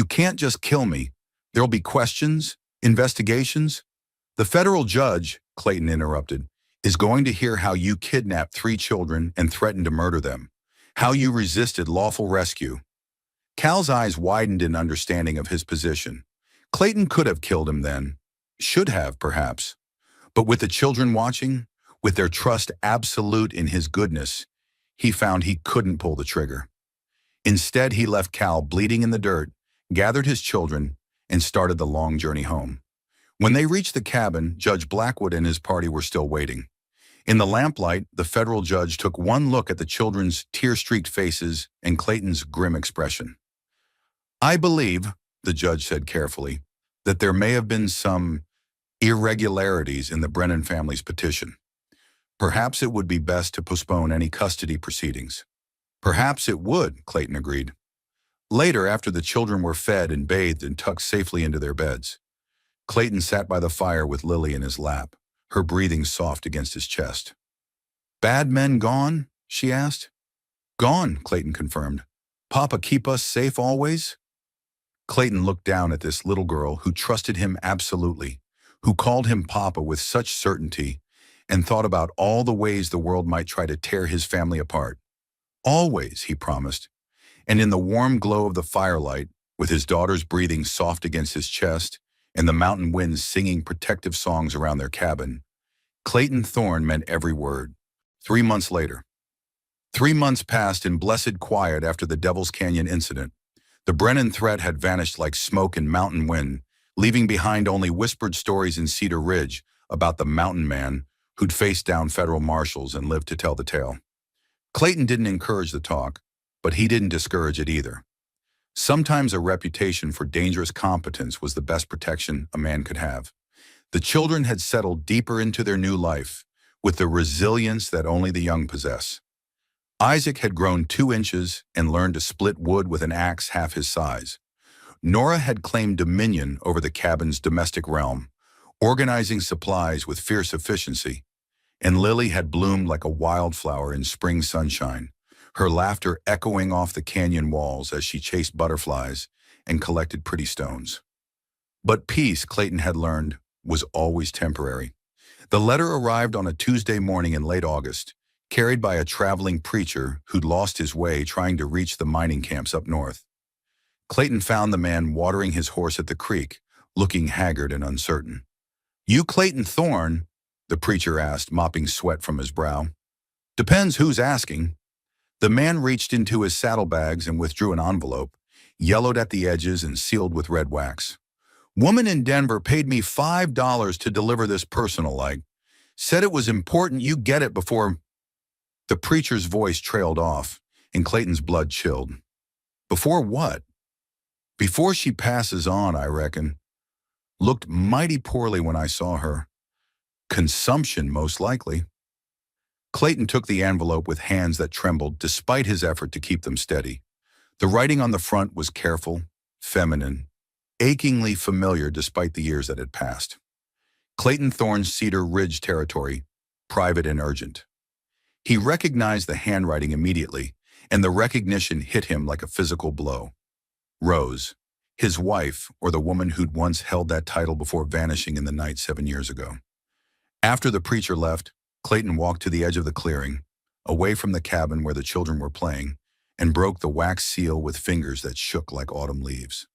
can't just kill me. There'll be questions, investigations. The federal judge, Clayton interrupted, is going to hear how you kidnapped 3 children and threatened to murder them, how you resisted lawful rescue. Cal's eyes widened in understanding of his position. Clayton could have killed him then, should have perhaps. But with the children watching, with their trust absolute in his goodness, he found he couldn't pull the trigger. Instead, he left Cal bleeding in the dirt, gathered his children, and started the long journey home. When they reached the cabin, Judge Blackwood and his party were still waiting. In the lamplight, the federal judge took one look at the children's tear-streaked faces and Clayton's grim expression. I believe, the judge said carefully, that there may have been some irregularities in the Brennan family's petition. Perhaps it would be best to postpone any custody proceedings. Perhaps it would, Clayton agreed. Later, after the children were fed and bathed and tucked safely into their beds, Clayton sat by the fire with Lily in his lap, her breathing soft against his chest. Bad men gone? She asked. Gone, Clayton confirmed. Papa keep us safe always? Clayton looked down at this little girl who trusted him absolutely, who called him Papa with such certainty, and thought about all the ways the world might try to tear his family apart. Always, he promised. And in the warm glow of the firelight, with his daughters breathing soft against his chest and the mountain winds singing protective songs around their cabin, Clayton Thorne meant every word. 3 months later. 3 months passed in blessed quiet after the Devil's Canyon incident. The Brennan threat had vanished like smoke and mountain wind, leaving behind only whispered stories in Cedar Ridge about the mountain man who'd faced down federal marshals and lived to tell the tale. Clayton didn't encourage the talk, but he didn't discourage it either. Sometimes a reputation for dangerous competence was the best protection a man could have. The children had settled deeper into their new life, with the resilience that only the young possess. Isaac had grown 2 inches and learned to split wood with an axe half his size. Nora had claimed dominion over the cabin's domestic realm, organizing supplies with fierce efficiency. And Lily had bloomed like a wildflower in spring sunshine, her laughter echoing off the canyon walls as she chased butterflies and collected pretty stones. But peace, Clayton had learned, was always temporary. The letter arrived on a Tuesday morning in late August, carried by a traveling preacher who'd lost his way trying to reach the mining camps up north. Clayton found the man watering his horse at the creek, looking haggard and uncertain. "You Clayton Thorne?" the preacher asked, mopping sweat from his brow. "Depends who's asking." The man reached into his saddlebags and withdrew an envelope, yellowed at the edges and sealed with red wax. "Woman in Denver paid me $5 to deliver this personal-like. Said it was important you get it before—" The preacher's voice trailed off, and Clayton's blood chilled. "Before what?" "Before she passes on, I reckon. Looked mighty poorly when I saw her. Consumption, most likely." Clayton took the envelope with hands that trembled despite his effort to keep them steady. The writing on the front was careful, feminine, achingly familiar despite the years that had passed. Clayton Thorne's Cedar Ridge territory, private and urgent. He recognized the handwriting immediately, and the recognition hit him like a physical blow. Rose, his wife, or the woman who'd once held that title before vanishing in the night 7 years ago. After the preacher left, Clayton walked to the edge of the clearing, away from the cabin where the children were playing, and broke the wax seal with fingers that shook like autumn leaves.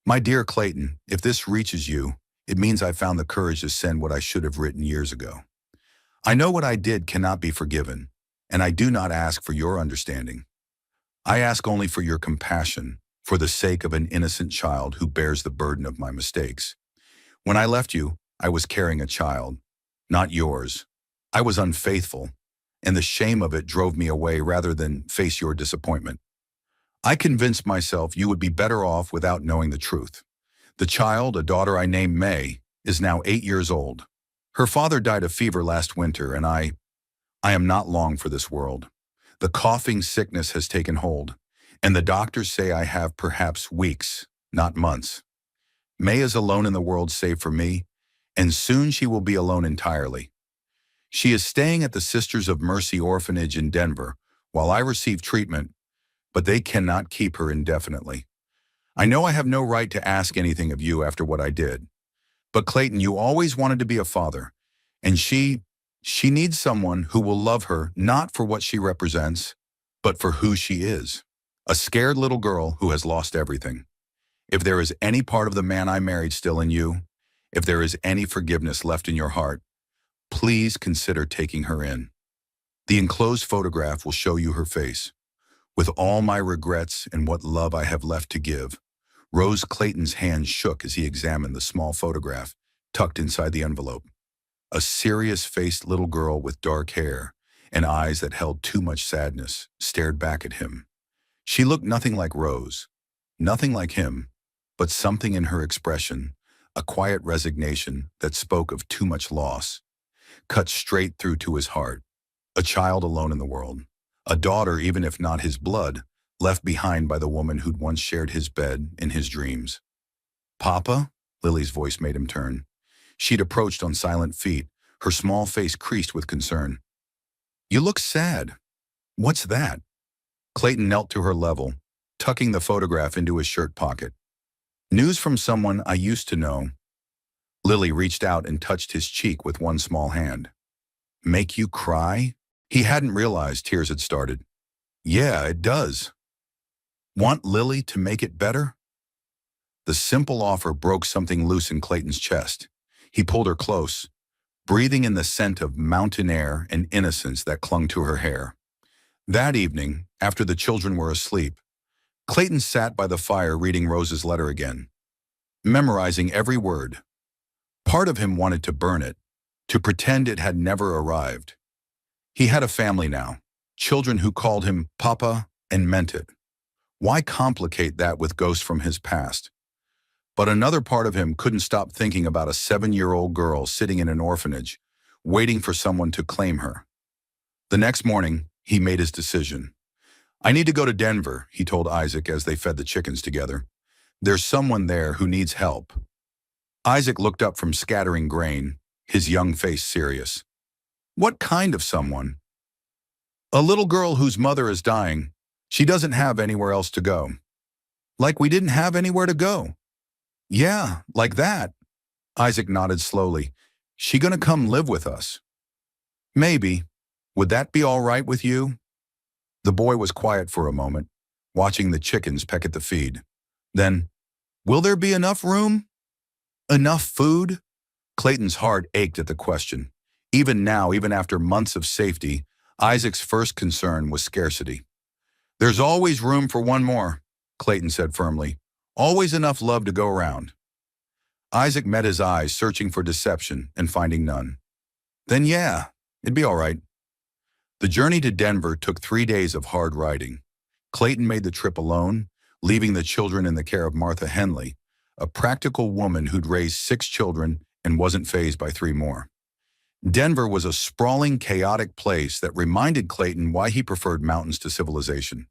"My dear Clayton, if this reaches you, it means I found the courage to send what I should have written years ago. I know what I did cannot be forgiven, and I do not ask for your understanding. I ask only for your compassion, for the sake of an innocent child who bears the burden of my mistakes. When I left you, I was carrying a child, not yours. I was unfaithful, and the shame of it drove me away rather than face your disappointment. I convinced myself you would be better off without knowing the truth. The child, a daughter I named May, is now 8 years old. Her father died of fever last winter, and I am not long for this world. The coughing sickness has taken hold, and the doctors say I have perhaps weeks, not months. May is alone in the world save for me, and soon she will be alone entirely. She is staying at the Sisters of Mercy orphanage in Denver while I receive treatment, but they cannot keep her indefinitely. I know I have no right to ask anything of you after what I did. But Clayton, you always wanted to be a father, and she needs someone who will love her not for what she represents, but for who she is. A scared little girl who has lost everything. If there is any part of the man I married still in you, if there is any forgiveness left in your heart, please consider taking her in. The enclosed photograph will show you her face. With all my regrets and what love I have left to give." Rose Clayton's hand shook as he examined the small photograph tucked inside the envelope. A serious-faced little girl with dark hair and eyes that held too much sadness stared back at him. She looked nothing like Rose, nothing like him, but something in her expression, a quiet resignation that spoke of too much loss, cut straight through to his heart. A child alone in the world, a daughter, even if not his blood, left behind by the woman who'd once shared his bed in his dreams. "Papa?" Lily's voice made him turn. She'd approached on silent feet, her small face creased with concern. "You look sad. What's that?" Clayton knelt to her level, tucking the photograph into his shirt pocket. "News from someone I used to know." Lily reached out and touched his cheek with one small hand. "Make you cry?" He hadn't realized tears had started. "Yeah, it does." Want Lily to make it better? The simple offer broke something loose in Clayton's chest. He pulled her close, breathing in the scent of mountain air and innocence that clung to her hair. That evening, after the children were asleep, Clayton sat by the fire reading Rose's letter again, memorizing every word. Part of him wanted to burn it, to pretend it had never arrived. He had a family now, children who called him Papa and meant it. Why complicate that with ghosts from his past? But another part of him couldn't stop thinking about a 7-year-old girl sitting in an orphanage, waiting for someone to claim her. The next morning, he made his decision. I need to go to Denver, he told Isaac as they fed the chickens together. There's someone there who needs help. Isaac looked up from scattering grain, his young face serious. What kind of someone? A little girl whose mother is dying. She doesn't have anywhere else to go. Like we didn't have anywhere to go. Yeah, like that. Isaac nodded slowly. She gonna come live with us? Maybe. Would that be all right with you? The boy was quiet for a moment, watching the chickens peck at the feed. Then, will there be enough room? Enough food? Clayton's heart ached at the question. Even now, even after months of safety, Isaac's first concern was scarcity. There's always room for one more, Clayton said firmly. Always enough love to go around. Isaac met his eyes, searching for deception and finding none. Then yeah, it'd be all right. The journey to Denver took 3 days of hard riding. Clayton made the trip alone, leaving the children in the care of Martha Henley, a practical woman who'd raised 6 children and wasn't fazed by 3 more. Denver was a sprawling, chaotic place that reminded Clayton why he preferred mountains to civilization.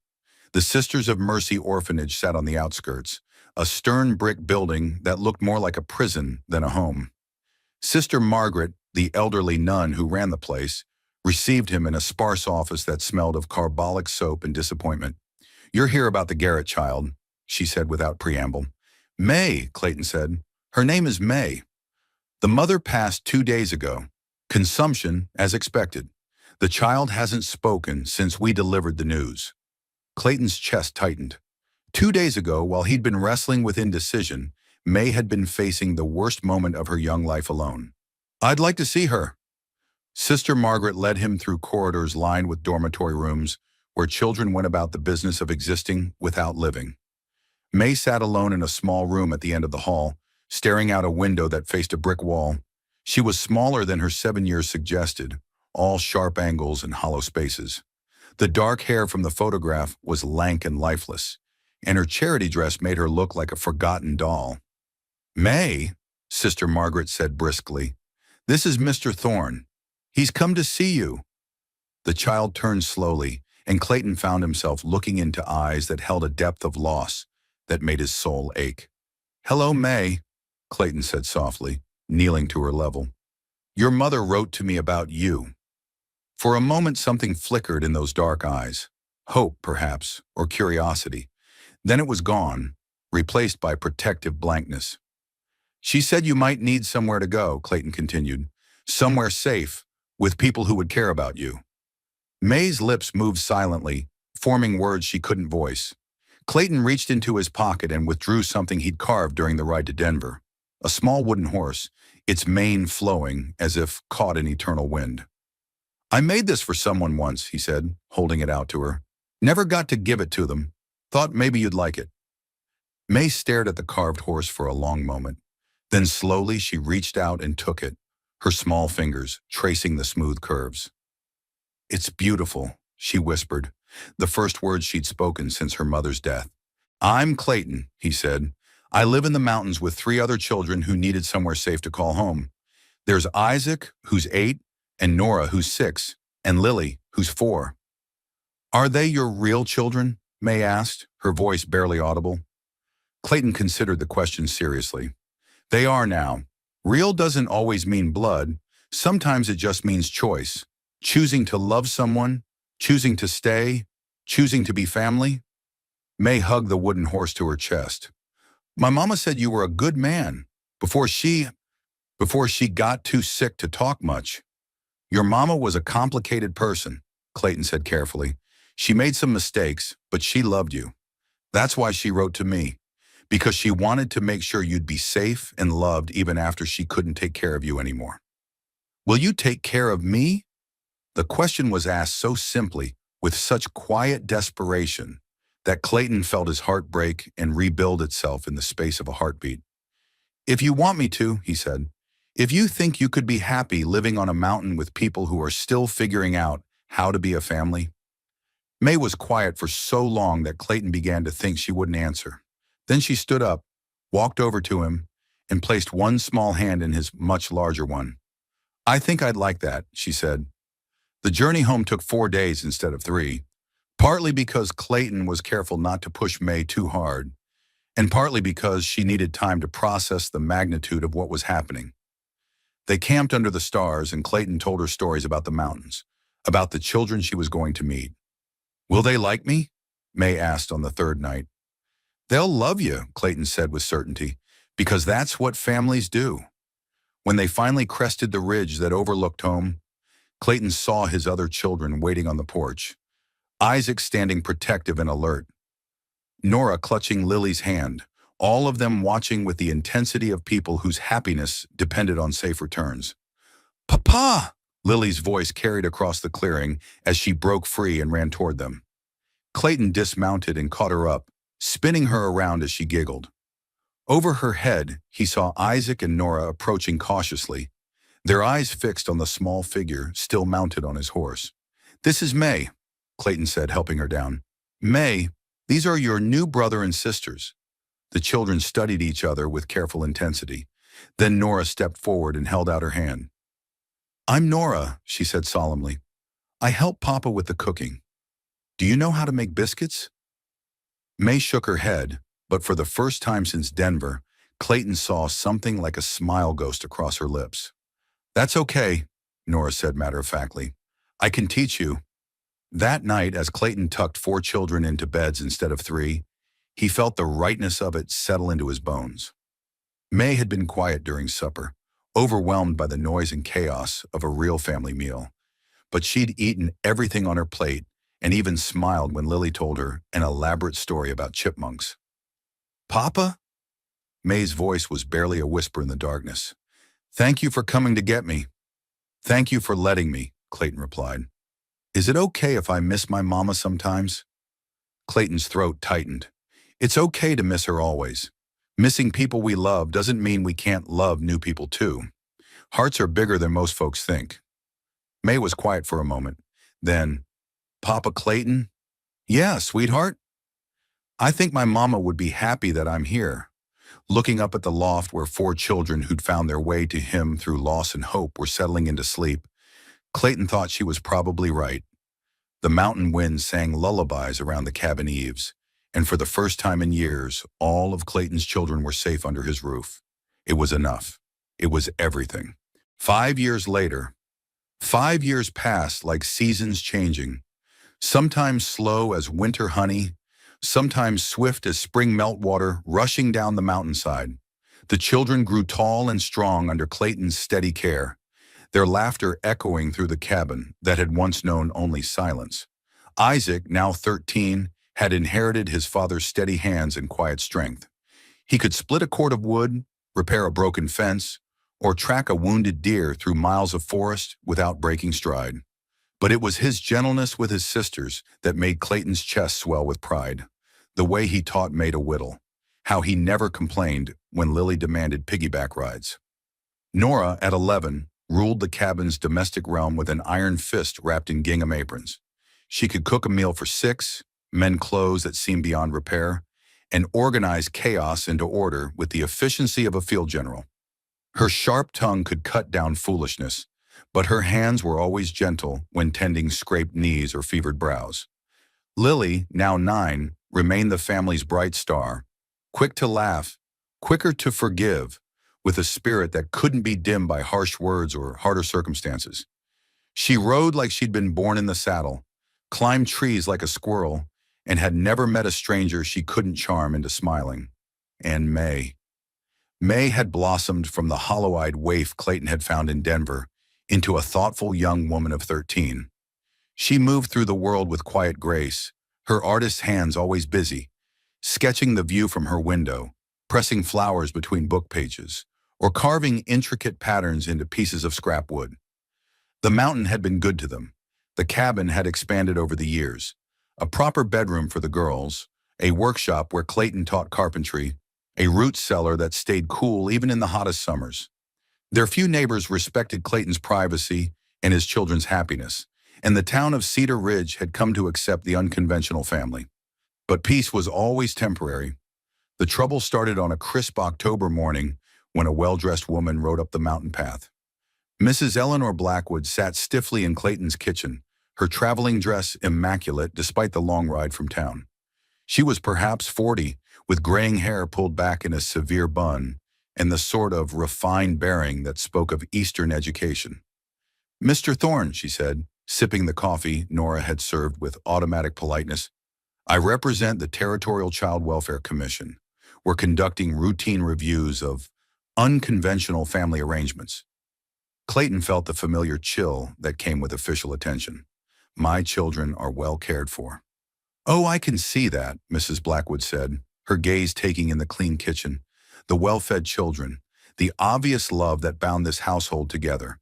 The Sisters of Mercy orphanage sat on the outskirts, a stern brick building that looked more like a prison than a home. Sister Margaret, the elderly nun who ran the place, received him in a sparse office that smelled of carbolic soap and disappointment. You're here about the Garrett child, she said without preamble. May, Clayton said. Her name is May. The mother passed 2 days ago. Consumption, as expected. The child hasn't spoken since we delivered the news. Clayton's chest tightened. 2 days ago, while he'd been wrestling with indecision, May had been facing the worst moment of her young life alone. I'd like to see her. Sister Margaret led him through corridors lined with dormitory rooms where children went about the business of existing without living. May sat alone in a small room at the end of the hall, staring out a window that faced a brick wall. She was smaller than her 7 years suggested, all sharp angles and hollow spaces. The dark hair from the photograph was lank and lifeless, and her charity dress made her look like a forgotten doll. May, Sister Margaret said briskly, this is Mr. Thorne. He's come to see you. The child turned slowly, and Clayton found himself looking into eyes that held a depth of loss that made his soul ache. Hello, May, Clayton said softly, kneeling to her level. Your mother wrote to me about you. For a moment, something flickered in those dark eyes. Hope, perhaps, or curiosity. Then it was gone, replaced by protective blankness. She said you might need somewhere to go, Clayton continued. Somewhere safe, with people who would care about you. May's lips moved silently, forming words she couldn't voice. Clayton reached into his pocket and withdrew something he'd carved during the ride to Denver. A small wooden horse, its mane flowing as if caught in eternal wind. I made this for someone once, he said, holding it out to her. Never got to give it to them. Thought maybe you'd like it. May stared at the carved horse for a long moment. Then slowly she reached out and took it, her small fingers tracing the smooth curves. It's beautiful, she whispered, the first words she'd spoken since her mother's death. I'm Clayton, he said. I live in the mountains with 3 other children who needed somewhere safe to call home. There's Isaac, who's 8, and Nora, who's 6, and Lily, who's 4. Are they your real children? May asked, her voice barely audible. Clayton considered the question seriously. They are now. Real doesn't always mean blood. Sometimes it just means choice. Choosing to love someone, choosing to stay, choosing to be family. May hugged the wooden horse to her chest. My mama said you were a good man before she got too sick to talk much. Your mama was a complicated person, Clayton said carefully. She made some mistakes, but she loved you. That's why she wrote to me, because she wanted to make sure you'd be safe and loved even after she couldn't take care of you anymore. Will you take care of me? The question was asked so simply, with such quiet desperation, that Clayton felt his heart break and rebuild itself in the space of a heartbeat. If you want me to, he said. If you think you could be happy living on a mountain with people who are still figuring out how to be a family. May was quiet for so long that Clayton began to think she wouldn't answer. Then she stood up, walked over to him, and placed one small hand in his much larger one. I think I'd like that, she said. The journey home took 4 days instead of 3, partly because Clayton was careful not to push May too hard, and partly because she needed time to process the magnitude of what was happening. They camped under the stars, and Clayton told her stories about the mountains, about the children she was going to meet. Will they like me? May asked on the 3rd night. They'll love you, Clayton said with certainty, because that's what families do. When they finally crested the ridge that overlooked home, Clayton saw his other children waiting on the porch, Isaac standing protective and alert, Nora clutching Lily's hand, all of them watching with the intensity of people whose happiness depended on safe returns. Papa! Lily's voice carried across the clearing as she broke free and ran toward them. Clayton dismounted and caught her up, spinning her around as she giggled. Over her head, he saw Isaac and Nora approaching cautiously, their eyes fixed on the small figure still mounted on his horse. This is May, Clayton said, helping her down. May, these are your new brother and sisters. The children studied each other with careful intensity. Then Nora stepped forward and held out her hand. I'm Nora, she said solemnly. I help Papa with the cooking. Do you know how to make biscuits? May shook her head, but for the first time since Denver, Clayton saw something like a smile ghost across her lips. That's okay, Nora said matter-of-factly. I can teach you. That night, as Clayton tucked 4 children into beds instead of 3, he felt the rightness of it settle into his bones. May had been quiet during supper, overwhelmed by the noise and chaos of a real family meal. But she'd eaten everything on her plate and even smiled when Lily told her an elaborate story about chipmunks. Papa? May's voice was barely a whisper in the darkness. Thank you for coming to get me. Thank you for letting me, Clayton replied. Is it okay if I miss my mama sometimes? Clayton's throat tightened. It's okay to miss her always. Missing people we love doesn't mean we can't love new people too. Hearts are bigger than most folks think. May was quiet for a moment. Then, Papa Clayton? Yeah, sweetheart? I think my mama would be happy that I'm here. Looking up at the loft where 4 children who'd found their way to him through loss and hope were settling into sleep, Clayton thought she was probably right. The mountain winds sang lullabies around the cabin eaves, and for the first time in years, all of Clayton's children were safe under his roof. It was enough. It was everything. 5 years later, 5 years passed like seasons changing, sometimes slow as winter honey, sometimes swift as spring meltwater rushing down the mountainside. The children grew tall and strong under Clayton's steady care, their laughter echoing through the cabin that had once known only silence. Isaac, now 13, had inherited his father's steady hands and quiet strength. He could split a cord of wood, repair a broken fence, or track a wounded deer through miles of forest without breaking stride. But it was his gentleness with his sisters that made Clayton's chest swell with pride. The way he taught May to whittle, how he never complained when Lily demanded piggyback rides. Nora, at 11, ruled the cabin's domestic realm with an iron fist wrapped in gingham aprons. She could cook a meal for 6, mend clothes that seemed beyond repair, and organize chaos into order with the efficiency of a field general. Her sharp tongue could cut down foolishness, but her hands were always gentle when tending scraped knees or fevered brows. Lily, now 9, remained the family's bright star, quick to laugh, quicker to forgive, with a spirit that couldn't be dimmed by harsh words or harder circumstances. She rode like she'd been born in the saddle, climbed trees like a squirrel, and had never met a stranger she couldn't charm into smiling. And May. May had blossomed from the hollow-eyed waif Clayton had found in Denver into a thoughtful young woman of 13. She moved through the world with quiet grace, her artist's hands always busy, sketching the view from her window, pressing flowers between book pages, or carving intricate patterns into pieces of scrap wood. The mountain had been good to them. The cabin had expanded over the years. A proper bedroom for the girls, a workshop where Clayton taught carpentry, a root cellar that stayed cool even in the hottest summers. Their few neighbors respected Clayton's privacy and his children's happiness, and the town of Cedar Ridge had come to accept the unconventional family. But peace was always temporary. The trouble started on a crisp October morning when a well-dressed woman rode up the mountain path. Mrs. Eleanor Blackwood sat stiffly in Clayton's kitchen, her traveling dress immaculate despite the long ride from town. She was perhaps 40, with graying hair pulled back in a severe bun, and the sort of refined bearing that spoke of Eastern education. "Mr. Thorne," she said, sipping the coffee Nora had served with automatic politeness, "I represent the Territorial Child Welfare Commission. We're conducting routine reviews of unconventional family arrangements." Clayton felt the familiar chill that came with official attention. "My children are well cared for." "Oh, I can see that," Mrs. Blackwood said, her gaze taking in the clean kitchen, the well-fed children, the obvious love that bound this household together.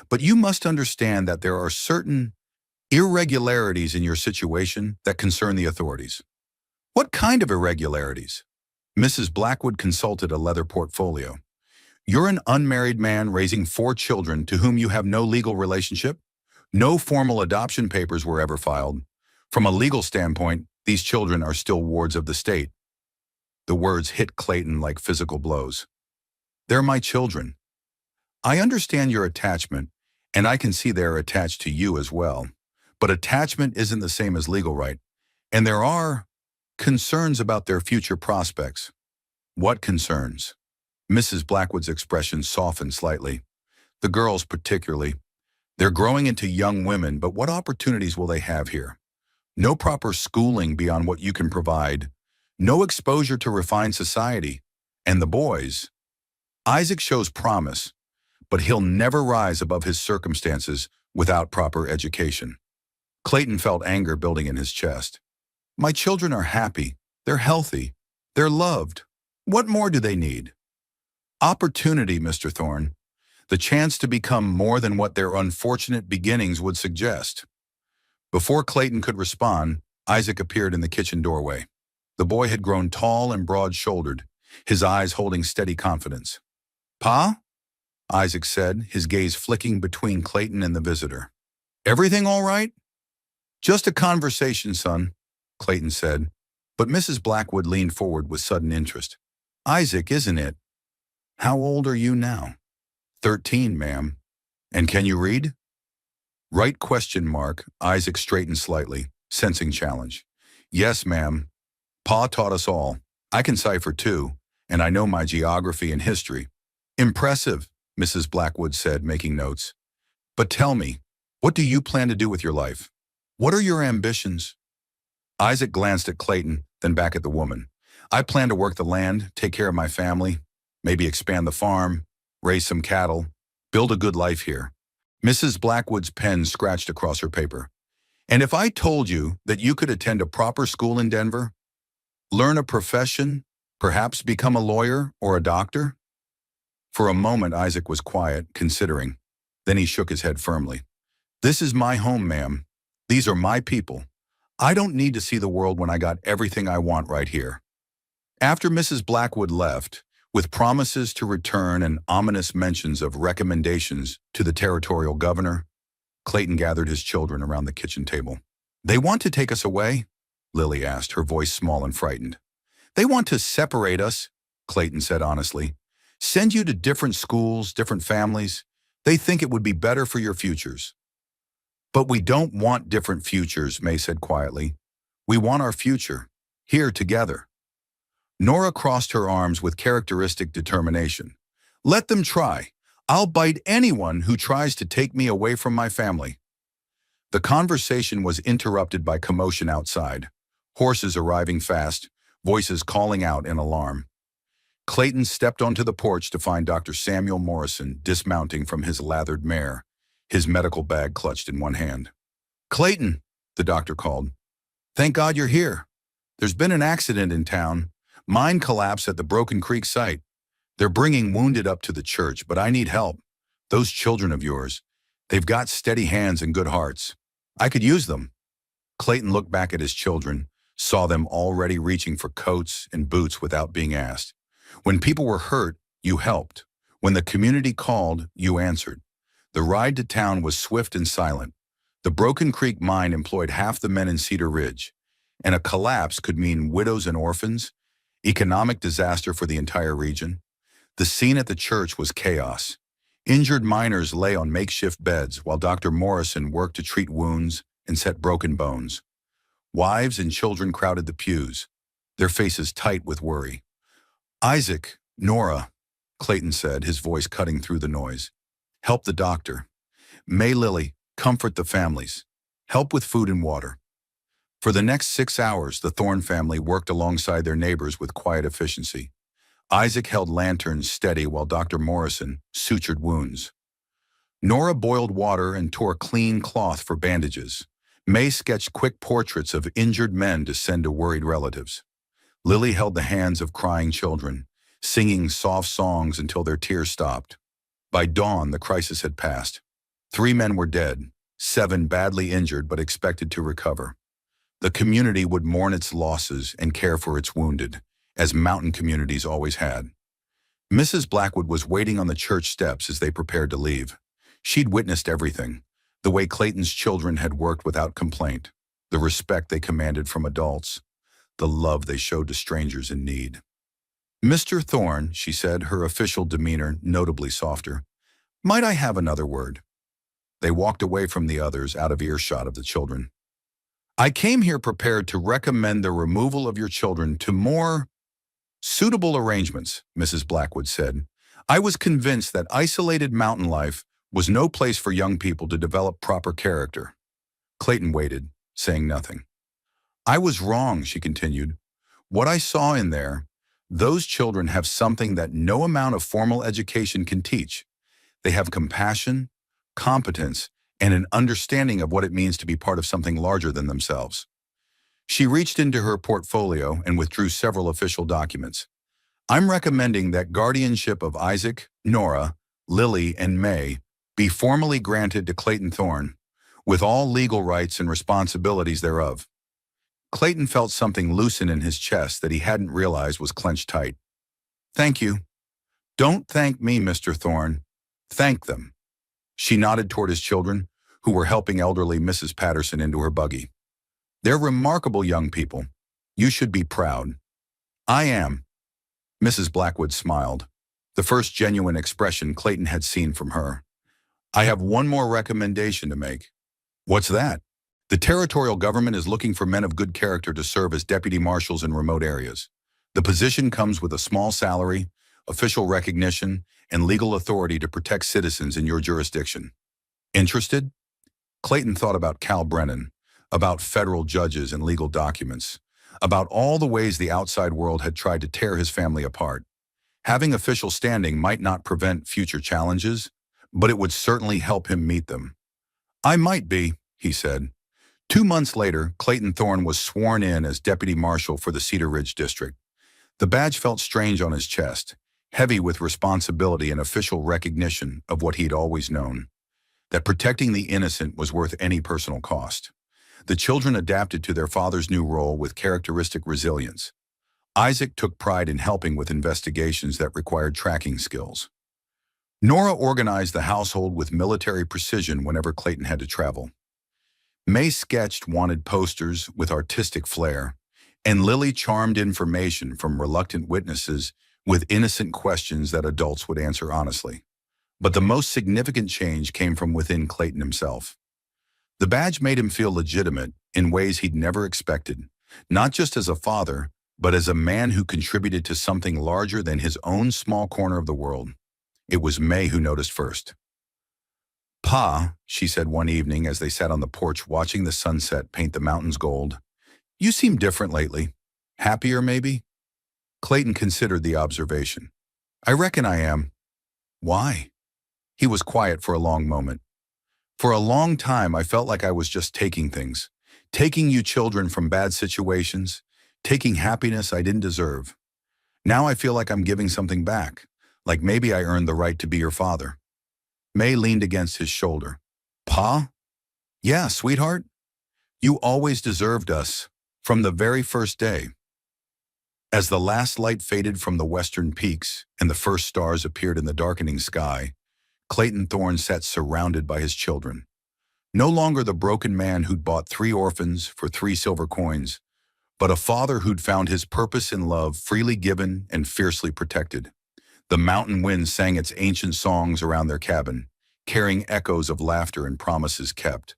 "But you must understand that there are certain irregularities in your situation that concern the authorities." "What kind of irregularities?" Mrs. Blackwood consulted a leather portfolio. "You're an unmarried man raising 4 children to whom you have no legal relationship. No formal adoption papers were ever filed. From a legal standpoint, these children are still wards of the state." The words hit Clayton like physical blows. "They're my children. I understand your attachment, and I can see they're attached to you as well. But attachment isn't the same as legal right, and there are concerns about their future prospects." "What concerns?" Mrs. Blackwood's expression softened slightly. "The girls particularly. They're growing into young women, but what opportunities will they have here? No proper schooling beyond what you can provide. No exposure to refined society. And the boys. Isaac shows promise, but he'll never rise above his circumstances without proper education." Clayton felt anger building in his chest. "My children are happy. They're healthy. They're loved. What more do they need?" "Opportunity, Mr. Thorne. The chance to become more than what their unfortunate beginnings would suggest." Before Clayton could respond, Isaac appeared in the kitchen doorway. The boy had grown tall and broad-shouldered, his eyes holding steady confidence. "Pa?" Isaac said, his gaze flicking between Clayton and the visitor. "Everything all right?" "Just a conversation, son," Clayton said, but Mrs. Blackwood leaned forward with sudden interest. "Isaac, isn't it? How old are you now?" 13, ma'am. "And can you read?" "Right question mark." Isaac straightened slightly, sensing challenge. "Yes, ma'am. Pa taught us all. I can cipher too, and I know my geography and history." "Impressive," Mrs. Blackwood said, making notes. "But tell me, what do you plan to do with your life? What are your ambitions?" Isaac glanced at Clayton, then back at the woman. "I plan to work the land, take care of my family, maybe expand the farm, raise some cattle, build a good life here." Mrs. Blackwood's pen scratched across her paper. "And if I told you that you could attend a proper school in Denver, learn a profession, perhaps become a lawyer or a doctor?" For a moment, Isaac was quiet, considering. Then he shook his head firmly. "This is my home, ma'am. These are my people. I don't need to see the world when I got everything I want right here." After Mrs. Blackwood left, with promises to return and ominous mentions of recommendations to the territorial governor, Clayton gathered his children around the kitchen table. "They want to take us away?" Lily asked, her voice small and frightened. "They want to separate us," Clayton said honestly. "Send you to different schools, different families. They think it would be better for your futures." "But we don't want different futures," May said quietly. "We want our future, here together." Nora crossed her arms with characteristic determination. "Let them try. I'll bite anyone who tries to take me away from my family." The conversation was interrupted by commotion outside. Horses arriving fast, voices calling out in alarm. Clayton stepped onto the porch to find Dr. Samuel Morrison dismounting from his lathered mare, his medical bag clutched in one hand. "Clayton," the doctor called. "Thank God you're here. There's been an accident in town. Mine collapsed at the Broken Creek site. They're bringing wounded up to the church, but I need help. Those children of yours, they've got steady hands and good hearts. I could use them." Clayton looked back at his children, saw them already reaching for coats and boots without being asked. When people were hurt, you helped. When the community called, you answered. The ride to town was swift and silent. The Broken Creek mine employed half the men in Cedar Ridge, and a collapse could mean widows and orphans, economic disaster for the entire region. The scene at the church was chaos. Injured miners lay on makeshift beds while Dr. Morrison worked to treat wounds and set broken bones. Wives and children crowded the pews, their faces tight with worry. "Isaac, Nora," Clayton said, his voice cutting through the noise. "Help the doctor. May, Lily, comfort the families. Help with food and water." For the next 6 hours, the Thorne family worked alongside their neighbors with quiet efficiency. Isaac held lanterns steady while Dr. Morrison sutured wounds. Nora boiled water and tore clean cloth for bandages. May sketched quick portraits of injured men to send to worried relatives. Lily held the hands of crying children, singing soft songs until their tears stopped. By dawn, the crisis had passed. 3 men were dead, 7 badly injured but expected to recover. The community would mourn its losses and care for its wounded, as mountain communities always had. Mrs. Blackwood was waiting on the church steps as they prepared to leave. She'd witnessed everything, the way Clayton's children had worked without complaint, the respect they commanded from adults, the love they showed to strangers in need. "Mr. Thorne," she said, her official demeanor notably softer, "might I have another word?" They walked away from the others, out of earshot of the children. "I came here prepared to recommend the removal of your children to more suitable arrangements," Mrs. Blackwood said. "I was convinced that isolated mountain life was no place for young people to develop proper character." Clayton waited, saying nothing. "I was wrong," she continued. "What I saw in there, those children have something that no amount of formal education can teach. They have compassion, competence, and an understanding of what it means to be part of something larger than themselves." She reached into her portfolio and withdrew several official documents. "I'm recommending that guardianship of Isaac, Nora, Lily, and May be formally granted to Clayton Thorne, with all legal rights and responsibilities thereof." Clayton felt something loosen in his chest that he hadn't realized was clenched tight. "Thank you. Don't thank me, Mr. Thorne. Thank them." She nodded toward his children, who were helping elderly Mrs. Patterson into her buggy. "They're remarkable young people. You should be proud." "I am." Mrs. Blackwood smiled, the first genuine expression Clayton had seen from her. "I have one more recommendation to make." "What's that?" "The territorial government is looking for men of good character to serve as deputy marshals in remote areas. The position comes with a small salary, official recognition, and legal authority to protect citizens in your jurisdiction. Interested?" Clayton thought about Cal Brennan, about federal judges and legal documents, about all the ways the outside world had tried to tear his family apart. Having official standing might not prevent future challenges, but it would certainly help him meet them. "I might be," he said. 2 months later, Clayton Thorne was sworn in as deputy marshal for the Cedar Ridge district. The badge felt strange on his chest, heavy with responsibility and official recognition of what he'd always known, that protecting the innocent was worth any personal cost. The children adapted to their father's new role with characteristic resilience. Isaac took pride in helping with investigations that required tracking skills. Nora organized the household with military precision whenever Clayton had to travel. May sketched wanted posters with artistic flair, and Lily charmed information from reluctant witnesses with innocent questions that adults would answer honestly. But the most significant change came from within Clayton himself. The badge made him feel legitimate in ways he'd never expected, not just as a father, but as a man who contributed to something larger than his own small corner of the world. It was May who noticed first. "Pa," she said one evening as they sat on the porch watching the sunset paint the mountains gold, "you seem different lately. Happier, maybe?" Clayton considered the observation. "I reckon I am." "Why?" He was quiet for a long moment. "For a long time, I felt like I was just taking things. Taking you children from bad situations, taking happiness I didn't deserve. Now I feel like I'm giving something back, like maybe I earned the right to be your father." May leaned against his shoulder. "Pa? Yeah, sweetheart. You always deserved us, from the very first day." As the last light faded from the western peaks and the first stars appeared in the darkening sky, Clayton Thorne sat surrounded by his children. No longer the broken man who'd bought 3 orphans for 3 silver coins, but a father who'd found his purpose in love, freely given and fiercely protected. The mountain wind sang its ancient songs around their cabin, carrying echoes of laughter and promises kept,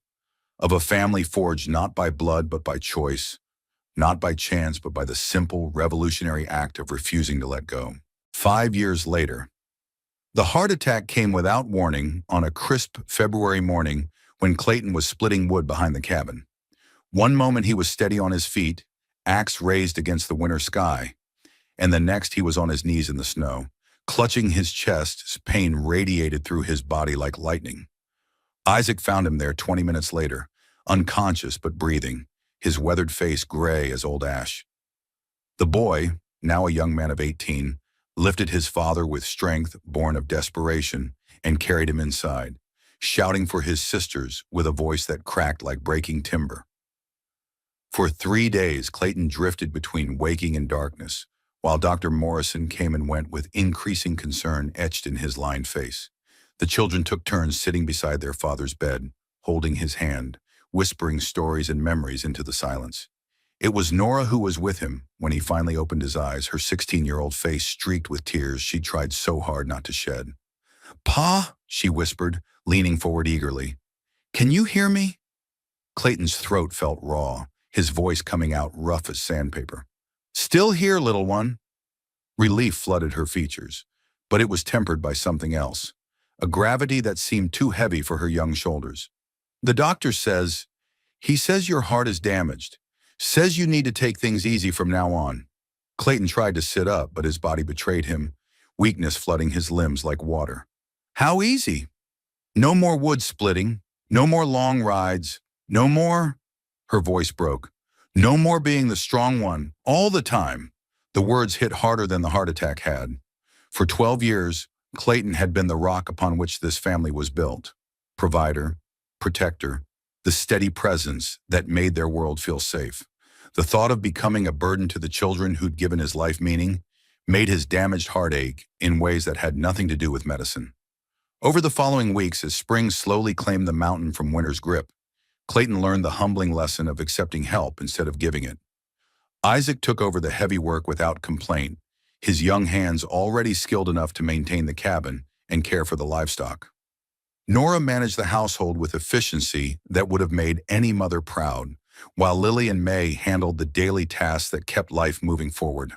of a family forged not by blood but by choice, not by chance but by the simple, revolutionary act of refusing to let go. 5 years later, the heart attack came without warning on a crisp February morning when Clayton was splitting wood behind the cabin. One moment he was steady on his feet, axe raised against the winter sky, and the next he was on his knees in the snow. Clutching his chest, pain radiated through his body like lightning. Isaac found him there 20 minutes later, unconscious but breathing, his weathered face gray as old ash. The boy, now a young man of 18, lifted his father with strength born of desperation and carried him inside, shouting for his sisters with a voice that cracked like breaking timber. For 3 days, Clayton drifted between waking and darkness, while Dr. Morrison came and went with increasing concern etched in his lined face. The children took turns sitting beside their father's bed, holding his hand, whispering stories and memories into the silence. It was Nora who was with him when he finally opened his eyes, her 16-year-old face streaked with tears she tried so hard not to shed. "Pa," she whispered, leaning forward eagerly. "Can you hear me?" Clayton's throat felt raw, his voice coming out rough as sandpaper. "Still here, little one." Relief flooded her features, but it was tempered by something else, a gravity that seemed too heavy for her young shoulders. "The doctor says, he says your heart is damaged, says you need to take things easy from now on." Clayton tried to sit up, but his body betrayed him, weakness flooding his limbs like water. "How easy? No more wood splitting, no more long rides, no more—" Her voice broke. "No more being the strong one, all the time." The words hit harder than the heart attack had. For 12 years, Clayton had been the rock upon which this family was built. Provider, protector, the steady presence that made their world feel safe. The thought of becoming a burden to the children who'd given his life meaning made his damaged heart ache in ways that had nothing to do with medicine. Over the following weeks, as spring slowly claimed the mountain from winter's grip, Clayton learned the humbling lesson of accepting help instead of giving it. Isaac took over the heavy work without complaint, his young hands already skilled enough to maintain the cabin and care for the livestock. Nora managed the household with efficiency that would have made any mother proud, while Lily and May handled the daily tasks that kept life moving forward.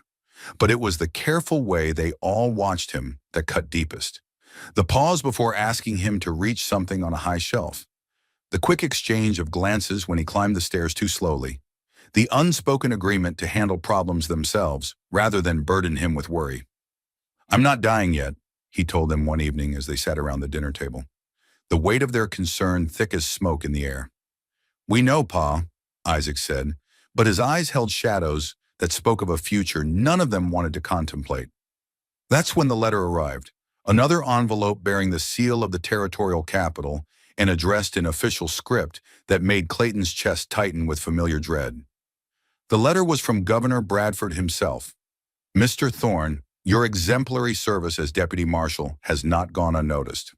But it was the careful way they all watched him that cut deepest. The pause before asking him to reach something on a high shelf. The quick exchange of glances when he climbed the stairs too slowly. The unspoken agreement to handle problems themselves rather than burden him with worry. "I'm not dying yet," he told them one evening as they sat around the dinner table, the weight of their concern thick as smoke in the air. "We know, Pa," Isaac said, but his eyes held shadows that spoke of a future none of them wanted to contemplate. That's when the letter arrived, another envelope bearing the seal of the territorial capital and addressed in official script that made Clayton's chest tighten with familiar dread. The letter was from Governor Bradford himself. "Mr. Thorne, your exemplary service as Deputy Marshal has not gone unnoticed.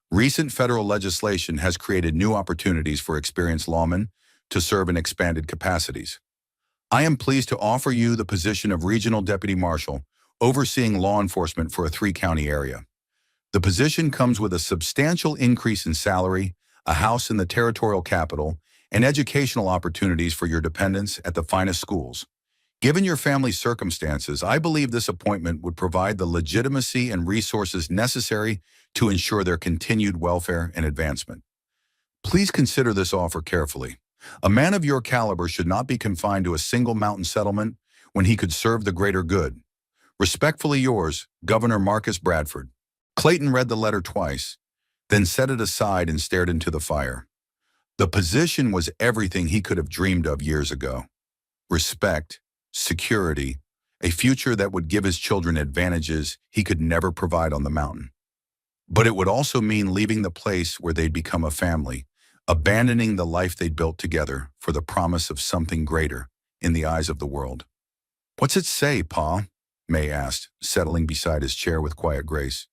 Recent federal legislation has created new opportunities for experienced lawmen to serve in expanded capacities. I am pleased to offer you the position of Regional Deputy Marshal, overseeing law enforcement for a 3-county area. The position comes with a substantial increase in salary, a house in the territorial capital, and educational opportunities for your dependents at the finest schools. Given your family's circumstances, I believe this appointment would provide the legitimacy and resources necessary to ensure their continued welfare and advancement. Please consider this offer carefully. A man of your caliber should not be confined to a single mountain settlement when he could serve the greater good. Respectfully yours, Governor Marcus Bradford." Clayton read the letter twice, then set it aside and stared into the fire. The position was everything he could have dreamed of years ago. Respect, security, a future that would give his children advantages he could never provide on the mountain. But it would also mean leaving the place where they'd become a family, abandoning the life they'd built together for the promise of something greater in the eyes of the world. "What's it say, Pa?" May asked, settling beside his chair with quiet grace.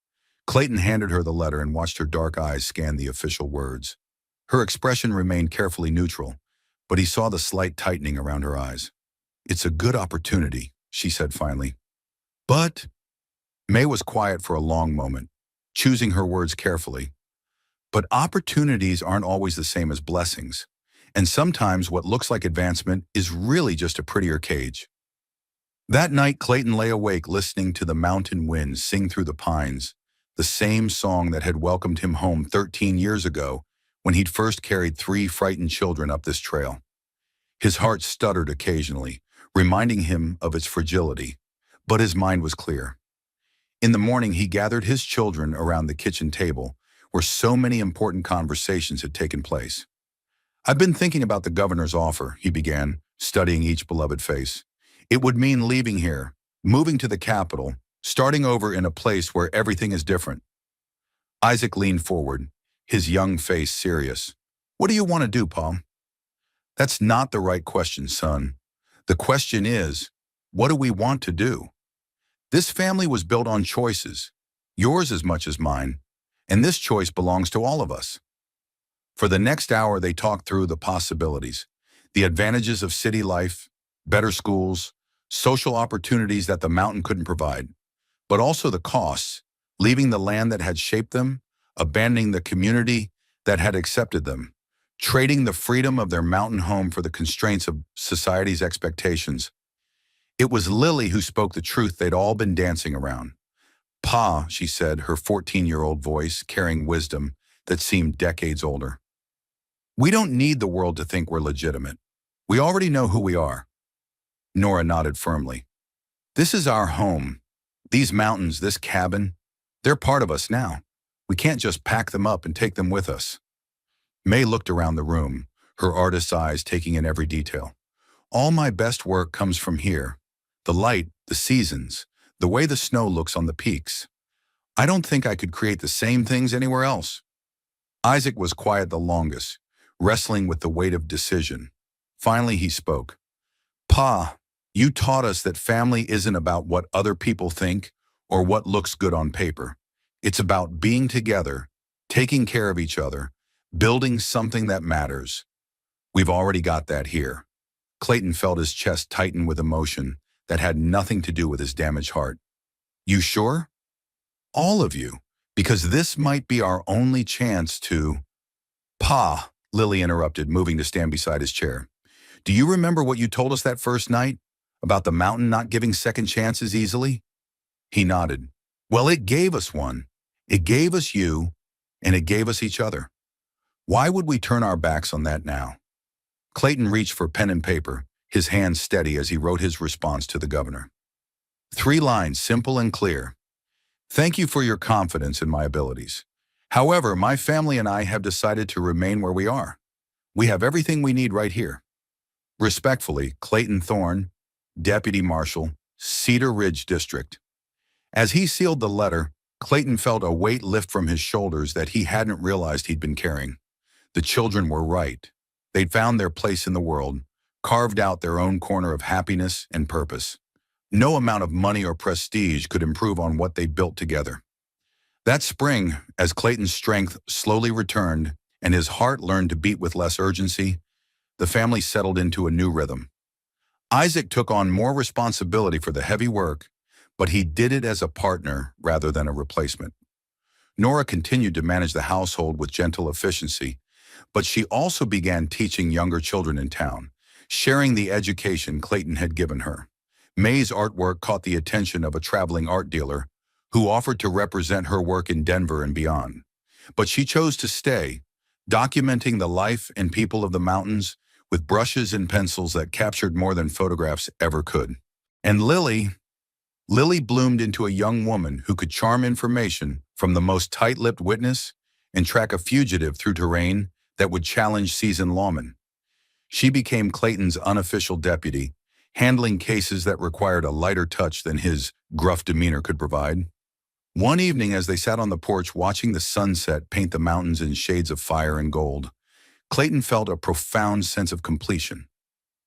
Clayton handed her the letter and watched her dark eyes scan the official words. Her expression remained carefully neutral, but he saw the slight tightening around her eyes. "It's a good opportunity," she said finally. "But—" May was quiet for a long moment, choosing her words carefully. "But opportunities aren't always the same as blessings, and sometimes what looks like advancement is really just a prettier cage." That night, Clayton lay awake listening to the mountain winds sing through the pines, the same song that had welcomed him home 13 years ago when he'd first carried 3 frightened children up this trail. His heart stuttered occasionally, reminding him of its fragility, but his mind was clear. In the morning, he gathered his children around the kitchen table, where so many important conversations had taken place. "I've been thinking about the governor's offer," he began, studying each beloved face. "It would mean leaving here, moving to the capital, starting over in a place where everything is different." Isaac leaned forward, his young face serious. "What do you want to do, Pa?" "That's not the right question, son. The question is, what do we want to do? This family was built on choices, yours as much as mine, and this choice belongs to all of us." For the next hour, they talked through the possibilities, the advantages of city life, better schools, social opportunities that the mountain couldn't provide, but also the costs, leaving the land that had shaped them, abandoning the community that had accepted them, trading the freedom of their mountain home for the constraints of society's expectations. It was Lily who spoke the truth they'd all been dancing around. "Pa," she said, her 14-year-old voice carrying wisdom that seemed decades older. "We don't need the world to think we're legitimate. We already know who we are." Nora nodded firmly. "This is our home. These mountains, this cabin, they're part of us now. We can't just pack them up and take them with us." May looked around the room, her artist's eyes taking in every detail. "All my best work comes from here. The light, the seasons, the way the snow looks on the peaks. I don't think I could create the same things anywhere else." Isaac was quiet the longest, wrestling with the weight of decision. Finally, he spoke. "Pa, you taught us that family isn't about what other people think or what looks good on paper. It's about being together, taking care of each other, building something that matters. We've already got that here." Clayton felt his chest tighten with emotion that had nothing to do with his damaged heart. "You sure?" "All of you, because this might be our only chance to—" "Pa," Lily interrupted, moving to stand beside his chair. "Do you remember what you told us that first night, about the mountain not giving second chances easily?" He nodded. "Well, it gave us one. It gave us you, and it gave us each other. Why would we turn our backs on that now?" Clayton reached for pen and paper, his hands steady as he wrote his response to the governor. 3 lines, simple and clear. "Thank you for your confidence in my abilities. However, my family and I have decided to remain where we are. We have everything we need right here. Respectfully, Clayton Thorne, Deputy Marshal, Cedar Ridge District." As he sealed the letter, Clayton felt a weight lift from his shoulders that he hadn't realized he'd been carrying. The children were right. They'd found their place in the world, carved out their own corner of happiness and purpose. No amount of money or prestige could improve on what they built together. That spring, as Clayton's strength slowly returned and his heart learned to beat with less urgency, the family settled into a new rhythm. Isaac took on more responsibility for the heavy work, but he did it as a partner rather than a replacement. Nora continued to manage the household with gentle efficiency, but she also began teaching younger children in town, sharing the education Clayton had given her. May's artwork caught the attention of a traveling art dealer who offered to represent her work in Denver and beyond. But she chose to stay, documenting the life and people of the mountains with brushes and pencils that captured more than photographs ever could. And Lily bloomed into a young woman who could charm information from the most tight-lipped witness and track a fugitive through terrain that would challenge seasoned lawmen. She became Clayton's unofficial deputy, handling cases that required a lighter touch than his gruff demeanor could provide. One evening, as they sat on the porch watching the sunset paint the mountains in shades of fire and gold, Clayton felt a profound sense of completion.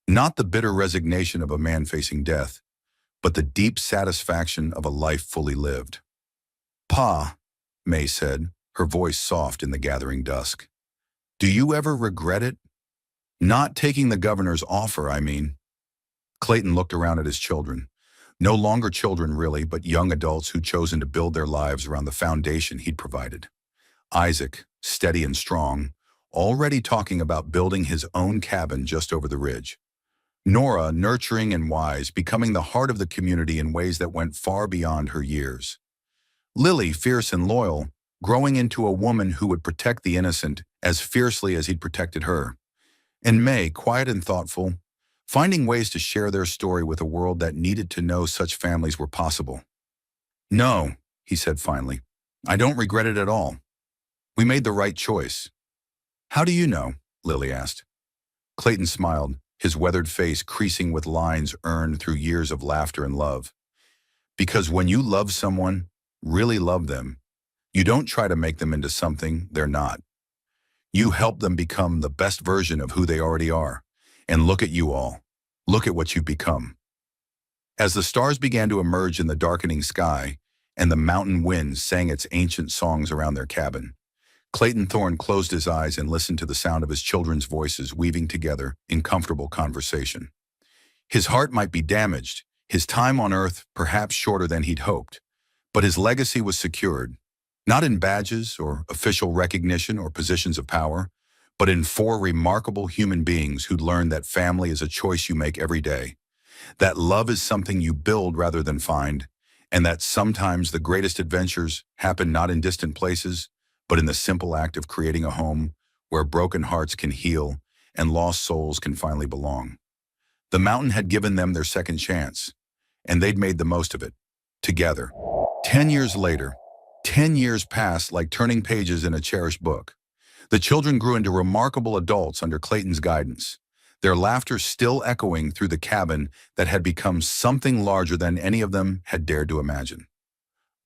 Not the bitter resignation of a man facing death, but the deep satisfaction of a life fully lived. "Pa," May said, her voice soft in the gathering dusk. "Do you ever regret it? Not taking the governor's offer, I mean." Clayton looked around at his children. No longer children, really, but young adults who'd chosen to build their lives around the foundation he'd provided. Isaac, steady and strong, already talking about building his own cabin just over the ridge. Nora, nurturing and wise, becoming the heart of the community in ways that went far beyond her years. Lily, fierce and loyal, growing into a woman who would protect the innocent as fiercely as he'd protected her. And May, quiet and thoughtful, finding ways to share their story with a world that needed to know such families were possible. "No," he said finally, "I don't regret it at all. We made the right choice." "How do you know?" Lily asked. Clayton smiled, his weathered face creasing with lines earned through years of laughter and love. "Because when you love someone, really love them, you don't try to make them into something they're not. You help them become the best version of who they already are. And look at you all. Look at what you've become." As the stars began to emerge in the darkening sky and the mountain wind sang its ancient songs around their cabin, Clayton Thorne closed his eyes and listened to the sound of his children's voices weaving together in comfortable conversation. His heart might be damaged, his time on earth perhaps shorter than he'd hoped, but his legacy was secured, not in badges or official recognition or positions of power, but in 4 remarkable human beings who'd learned that family is a choice you make every day, that love is something you build rather than find, and that sometimes the greatest adventures happen not in distant places, but in the simple act of creating a home where broken hearts can heal and lost souls can finally belong. The mountain had given them their second chance, and they'd made the most of it, together. 10 years later, 10 years passed like turning pages in a cherished book. The children grew into remarkable adults under Clayton's guidance, their laughter still echoing through the cabin that had become something larger than any of them had dared to imagine.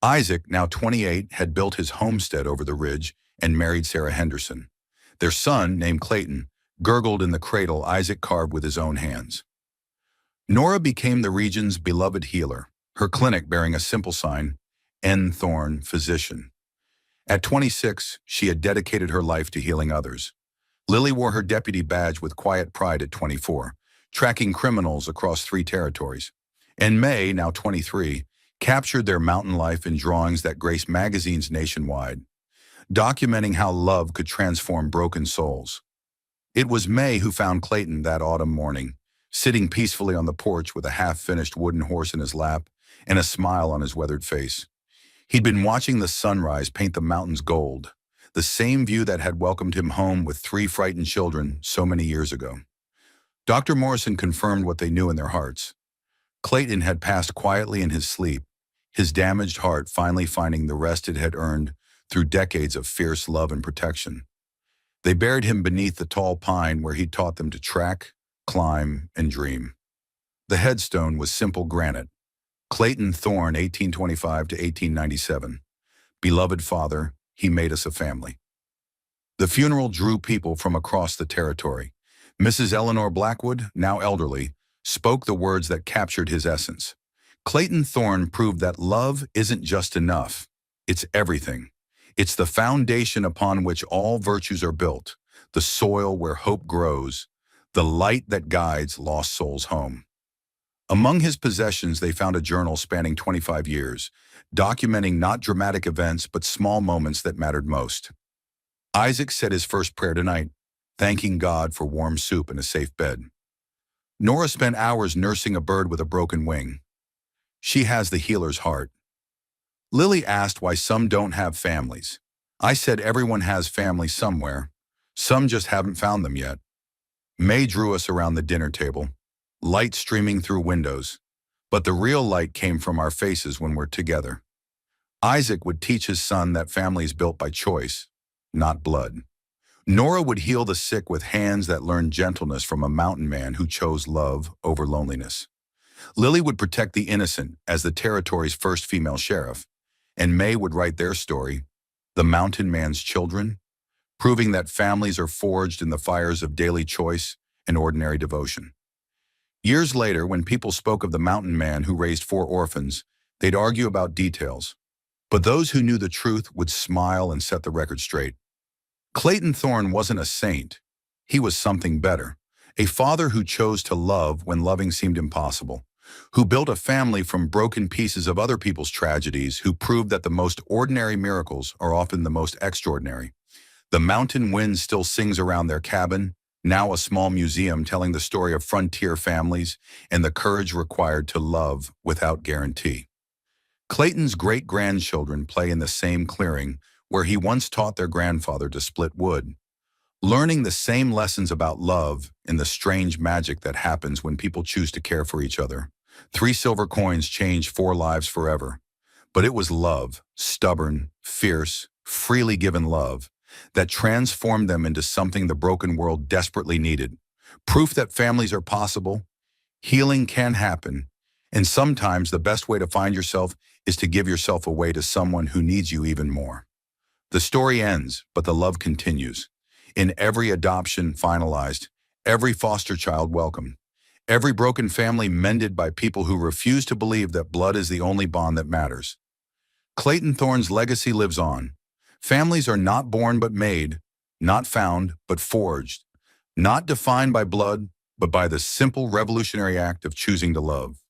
Isaac, now 28, had built his homestead over the ridge and married Sarah Henderson. Their son, named Clayton, gurgled in the cradle Isaac carved with his own hands. Nora became the region's beloved healer, her clinic bearing a simple sign, N. Thorne, Physician. At 26, she had dedicated her life to healing others. Lily wore her deputy badge with quiet pride at 24, tracking criminals across 3 territories. And May, now 23, captured their mountain life in drawings that graced magazines nationwide, documenting how love could transform broken souls. It was May who found Clayton that autumn morning, sitting peacefully on the porch with a half-finished wooden horse in his lap and a smile on his weathered face. He'd been watching the sunrise paint the mountains gold, the same view that had welcomed him home with 3 frightened children so many years ago. Dr. Morrison confirmed what they knew in their hearts. Clayton had passed quietly in his sleep, his damaged heart finally finding the rest it had earned through decades of fierce love and protection. They buried him beneath the tall pine where he'd taught them to track, climb, and dream. The headstone was simple granite. Clayton Thorne, 1825 to 1897. Beloved father, he made us a family. The funeral drew people from across the territory. Mrs. Eleanor Blackwood, now elderly, spoke the words that captured his essence. Clayton Thorne proved that love isn't just enough. It's everything. It's the foundation upon which all virtues are built, the soil where hope grows, the light that guides lost souls home. Among his possessions, they found a journal spanning 25 years, documenting not dramatic events but small moments that mattered most. Isaac said his first prayer tonight, thanking God for warm soup and a safe bed. Nora spent hours nursing a bird with a broken wing. She has the healer's heart. Lily asked why some don't have families. I said everyone has family somewhere. Some just haven't found them yet. May drew us around the dinner table, light streaming through windows, but the real light came from our faces when we're together. Isaac would teach his son that family is built by choice, not blood. Nora would heal the sick with hands that learned gentleness from a mountain man who chose love over loneliness. Lily would protect the innocent as the territory's first female sheriff, and May would write their story, The Mountain Man's Children, proving that families are forged in the fires of daily choice and ordinary devotion. Years later, when people spoke of the mountain man who raised 4 orphans, they'd argue about details. But those who knew the truth would smile and set the record straight. Clayton Thorne wasn't a saint. He was something better. A father who chose to love when loving seemed impossible, who built a family from broken pieces of other people's tragedies, who proved that the most ordinary miracles are often the most extraordinary. The mountain wind still sings around their cabin, now a small museum telling the story of frontier families and the courage required to love without guarantee. Clayton's great-grandchildren play in the same clearing where he once taught their grandfather to split wood, learning the same lessons about love and the strange magic that happens when people choose to care for each other. 3 silver coins changed 4 lives forever, but it was love, stubborn, fierce, freely given love, that transformed them into something the broken world desperately needed. Proof that families are possible, healing can happen, and sometimes the best way to find yourself is to give yourself away to someone who needs you even more. The story ends, but the love continues. In every adoption finalized, every foster child welcomed, every broken family mended by people who refuse to believe that blood is the only bond that matters. Clayton Thorne's legacy lives on. Families are not born but made, not found but forged, not defined by blood, but by the simple revolutionary act of choosing to love.